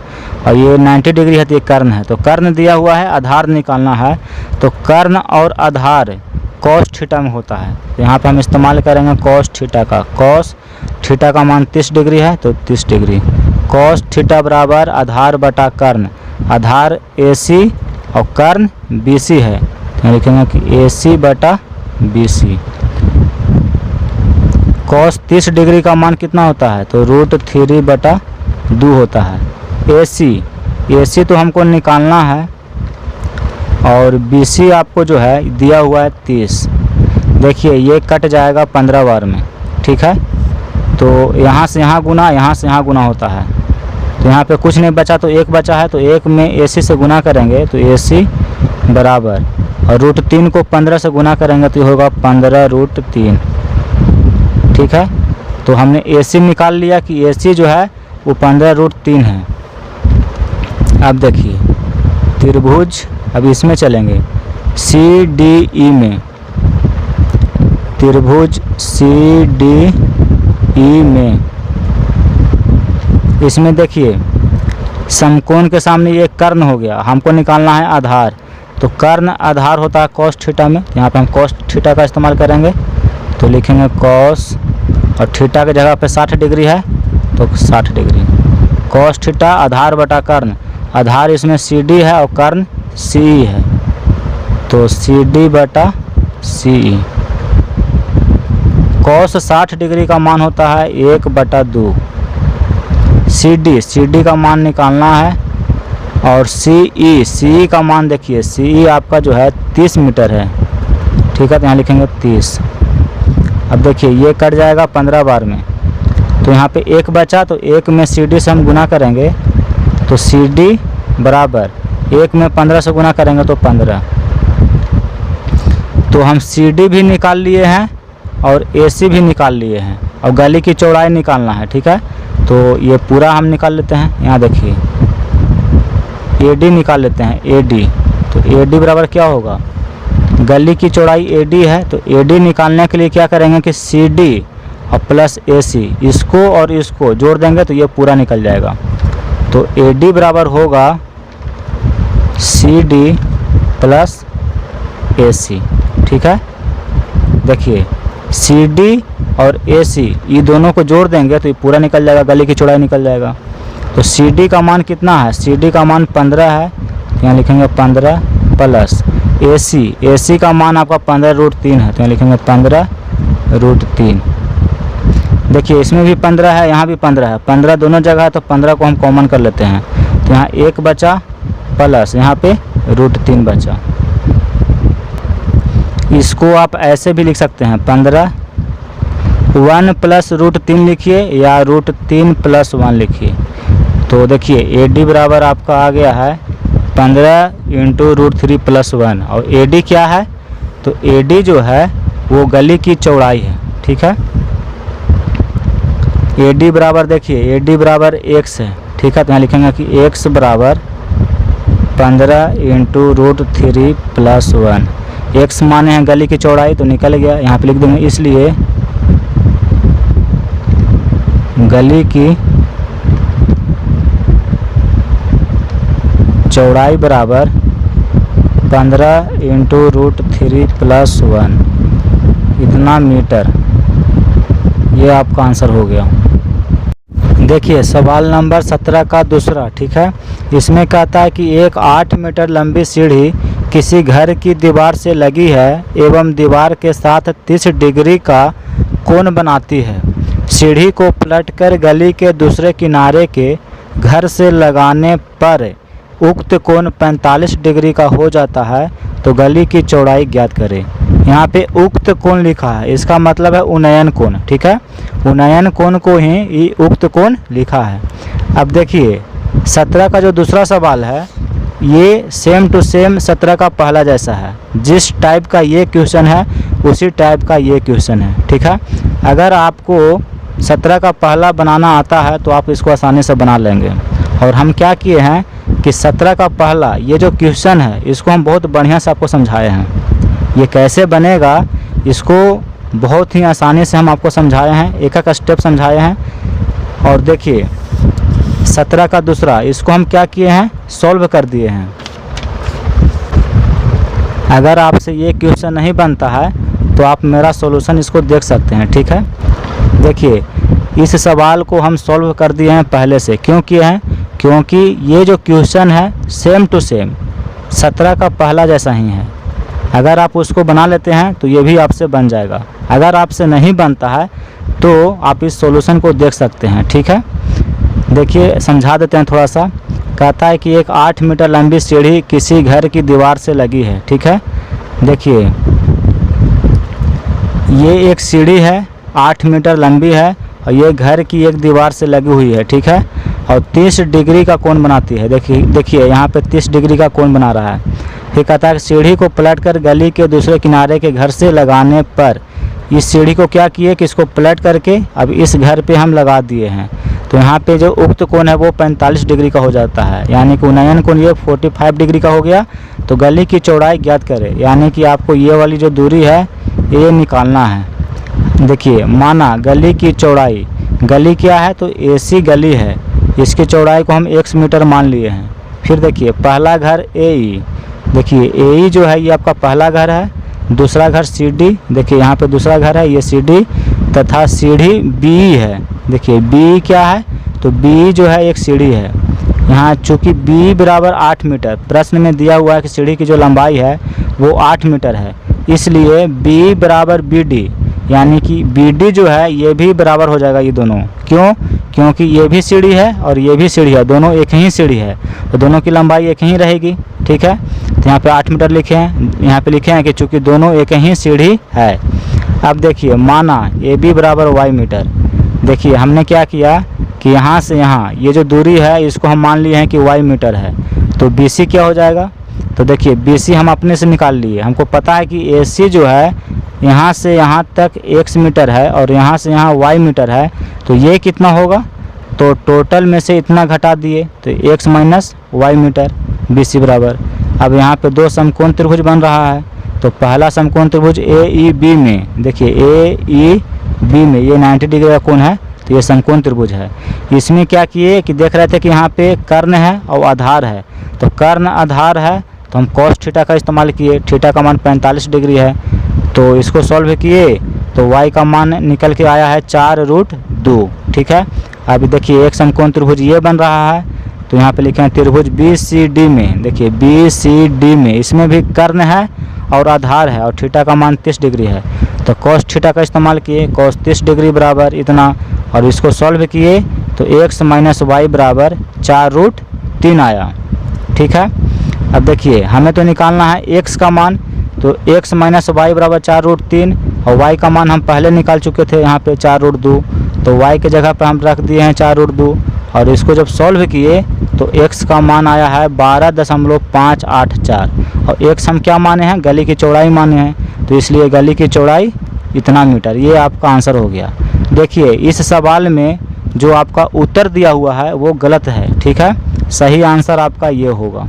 और ये 90 डिग्री है तो ये कर्ण है। तो कर्ण दिया हुआ है, आधार निकालना है। तो कर्ण और आधार कॉस थीटा में होता है, तो यहाँ पे हम इस्तेमाल करेंगे कॉस थीटा का। कॉस थीटा का मान 30 डिग्री है तो 30 डिग्री। कॉस थीटा बराबर आधार बटा कर्ण, आधार AC और कर्ण BC है, तो लिखेंगे कि AC बटा BC। कॉस 30 डिग्री का मान कितना होता है, तो √3/2 होता है। AC तो हमको निकालना है, और BC आपको जो है दिया हुआ है 30। देखिए ये कट जाएगा 15 बार में, ठीक है। तो यहाँ से यहाँ गुना, यहाँ से यहाँ गुना होता है, तो यहाँ पे कुछ नहीं बचा, तो एक बचा है, तो एक में AC से गुना करेंगे तो AC बराबर, और √3 को 15 से गुना करेंगे तो ये होगा 15√3, ठीक है। तो हमने AC निकाल लिया कि AC जो है वो 15√3 है। अब देखिए त्रिभुज, अब इसमें चलेंगे CDE में, त्रिभुज CDE में, इसमें देखिए समकोण के सामने ये कर्ण हो गया, हमको निकालना है आधार। तो कर्ण आधार होता है कॉस थीटा में, यहाँ पे हम कॉस थीटा का इस्तेमाल करेंगे, तो लिखेंगे कॉस, और थीटा की जगह पे 60 डिग्री है तो 60 डिग्री। कॉस थीटा आधार बटा कर्ण, आधार इसमें CD है और कर्ण CE है, तो CD बटा CE। कॉस 60 डिग्री का मान होता है 1/2। CD का मान निकालना है, और CE का मान देखिए, CE आपका जो है 30 मीटर है, ठीक है, तो यहाँ लिखेंगे 30। अब देखिए ये कट जाएगा 15 बार में, तो यहाँ पे एक बचा, तो एक में CD से हम गुना करेंगे तो CD बराबर, एक में 15 से गुना करेंगे तो 15। तो हम CD भी निकाल लिए हैं और AC भी निकाल लिए हैं, और गली की चौड़ाई निकालना है, ठीक है। तो ये पूरा हम निकाल लेते हैं। यहाँ देखिए AD निकाल लेते हैं, AD। तो AD बराबर क्या होगा, गली की चौड़ाई AD है, तो AD निकालने के लिए क्या करेंगे कि CD और प्लस AC, इसको और इसको जोड़ देंगे तो ये पूरा निकल जाएगा। तो AD बराबर होगा CD प्लस AC, ठीक है। देखिए CD और AC ये दोनों को जोड़ देंगे तो ये पूरा निकल जाएगा, गली की चौड़ाई निकल जाएगा। तो सी डी का मान कितना है, सी डी का मान 15 है, यहाँ लिखेंगे 15 प्लस ए सी का मान आपका 15√3 है, तो यहाँ लिखेंगे 15√3। देखिए इसमें भी 15 है, यहाँ भी 15 है, 15 दोनों जगह है, तो 15 को हम कॉमन कर लेते हैं, तो यहाँ 1 बचा प्लस यहाँ पे √3 बचा। इसको आप ऐसे भी लिख सकते हैं 15 1 प्लस √3 लिखिए या √3 + 1 लिखिए। तो देखिए ए डी बराबर आपका आ गया है 15 × √3 + 1, और ए डी क्या है, तो ए डी जो है वो गली की चौड़ाई है, ठीक है। ए डी बराबर देखिए ए डी बराबर x है, ठीक है, तो यहाँ लिखेंगे कि x बराबर 15 × √3 + 1। x माने हैं गली की चौड़ाई, तो निकल गया, यहाँ पे लिख देंगे, इसलिए गली की चौड़ाई बराबर 15 × √3 + 1 इतना मीटर। ये आपका आंसर हो गया। देखिए सवाल नंबर 17 का दूसरा, ठीक है। इसमें कहता है कि एक 8 मीटर लंबी सीढ़ी किसी घर की दीवार से लगी है एवं दीवार के साथ 30 डिग्री का कोण बनाती है। सीढ़ी को पलटकर गली के दूसरे किनारे के घर से लगाने पर उक्त कोण 45 डिग्री का हो जाता है, तो गली की चौड़ाई ज्ञात करें। यहाँ पे उक्त कोण लिखा है, इसका मतलब है उन्नयन कोण, ठीक है। उन्नयन कोण को ही उक्त कोण लिखा है। अब देखिए 17 का जो दूसरा सवाल है ये सेम टू सेम 17 का पहला जैसा है। जिस टाइप का ये क्वेश्चन है उसी टाइप का ये क्वेश्चन है, ठीक है। अगर आपको 17 का पहला बनाना आता है तो आप इसको आसानी से बना लेंगे। और हम क्या किए हैं कि 17 का पहला ये जो क्वेश्चन है इसको हम बहुत बढ़िया से आपको समझाए हैं। ये कैसे बनेगा इसको बहुत ही आसानी से हम आपको समझाए हैं, एक एक स्टेप समझाए हैं। और देखिए 17 का दूसरा, इसको हम क्या किए हैं, सॉल्व कर दिए हैं। अगर आपसे ये क्वेश्चन नहीं बनता है तो आप मेरा सॉल्यूशन इसको देख सकते हैं, ठीक है। देखिए इस सवाल को हम सॉल्व कर दिए हैं पहले से। क्यों किए हैं, क्योंकि ये जो क्वेश्चन है सेम टू सेम 17 का पहला जैसा ही है। अगर आप उसको बना लेते हैं तो ये भी आपसे बन जाएगा। अगर आपसे नहीं बनता है तो आप इस सॉल्यूशन को देख सकते हैं, ठीक है। देखिए समझा देते हैं थोड़ा सा। कहता है कि एक 8 मीटर लंबी सीढ़ी किसी घर की दीवार से लगी है, ठीक है। देखिए ये एक सीढ़ी है, 8 मीटर लंबी है और ये घर की एक दीवार से लगी हुई है, ठीक है। और 30 डिग्री का कोण बनाती है। देखिए यहाँ पे 30 डिग्री का कोण बना रहा है। फिर कहता है सीढ़ी को पलटकर गली के दूसरे किनारे के घर से लगाने पर, इस सीढ़ी को क्या किए कि इसको पलट करके अब इस घर पे हम लगा दिए हैं, तो यहाँ पे जो उक्त कोण है वो 45 डिग्री का हो जाता है। यानी कि उन्नयन कोण ये 45 डिग्री का हो गया। तो गली की चौड़ाई ज्ञात करें, यानी कि आपको ये वाली जो दूरी है ये निकालना है। देखिए माना गली की चौड़ाई, गली क्या है तो एसी गली है, इसकी चौड़ाई को हम x मीटर मान लिए हैं। फिर देखिए पहला घर AE, देखिए AE जो है ये आपका पहला घर है। दूसरा घर CD, देखिए यहाँ पे दूसरा घर है ये CD, तथा सीढ़ी BE है। देखिए BE क्या है तो BE जो है एक सीढ़ी है। यहाँ चूँकि BE बराबर 8 मीटर, प्रश्न में दिया हुआ है कि सीढ़ी की जो लंबाई है वो 8 मीटर है, इसलिए BE बराबर BD, यानी कि BD जो है ये भी बराबर हो जाएगा ये दोनों। क्यों, क्योंकि ये भी सीढ़ी है और ये भी सीढ़ी है, दोनों एक ही सीढ़ी है, तो दोनों की लंबाई एक ही रहेगी, ठीक है। तो यहाँ पे 8 मीटर लिखे हैं, यहाँ पे लिखे हैं कि चूँकि दोनों एक ही सीढ़ी है। अब देखिए माना AB बराबर Y मीटर। देखिए हमने क्या किया कि यहाँ से यहाँ ये जो दूरी है इसको हम मान लिए हैं कि Y मीटर है, तो BC क्या हो जाएगा। तो देखिए BC हम अपने से निकाल लिए। हमको पता है कि AC जो है यहाँ से यहाँ तक x मीटर है और यहाँ से यहाँ y मीटर है, तो ये कितना होगा, तो टोटल में से इतना घटा दिए तो x minus y metre BC बराबर। अब यहाँ पे दो समकोण त्रिभुज बन रहा है, तो पहला समकोण त्रिभुज AEB में, देखिए AEB में ये 90 डिग्री का कोण है, तो ये समकोण त्रिभुज है। इसमें क्या किए कि देख रहे थे कि यहाँ पे कर्ण है और आधार है, तो कर्ण आधार है तो हम cos थीटा का इस्तेमाल किए। थीटा का मान 45 डिग्री है, तो इसको सॉल्व किए तो y का मान निकल के आया है 4√2, ठीक है। अभी देखिए एक समकोण त्रिभुज ये बन रहा है, तो यहाँ पे लिखे हैं त्रिभुज BCD में, देखिए BCD में इसमें भी कर्ण है और आधार है और थीटा का मान 30 डिग्री है। तो cos थीटा का इस्तेमाल किए, cos 30 डिग्री बराबर इतना, और इसको सॉल्व किए तो x माइनस वाई बराबर 4√3 आया। ठीक है, अब देखिए हमें तो निकालना है x का मान, तो x माइनस वाई बराबर 4√3 और y का मान हम पहले निकाल चुके थे यहाँ पे 4√2, तो y के जगह पे हम रख दिए हैं 4√2 और इसको जब सॉल्व किए तो x का मान आया है 12.584 और x हम क्या माने हैं, गली की चौड़ाई माने हैं, तो इसलिए गली की चौड़ाई इतना मीटर। ये आपका आंसर हो गया। देखिए इस सवाल में जो आपका उत्तर दिया हुआ है वो गलत है। ठीक है, सही आंसर आपका ये होगा।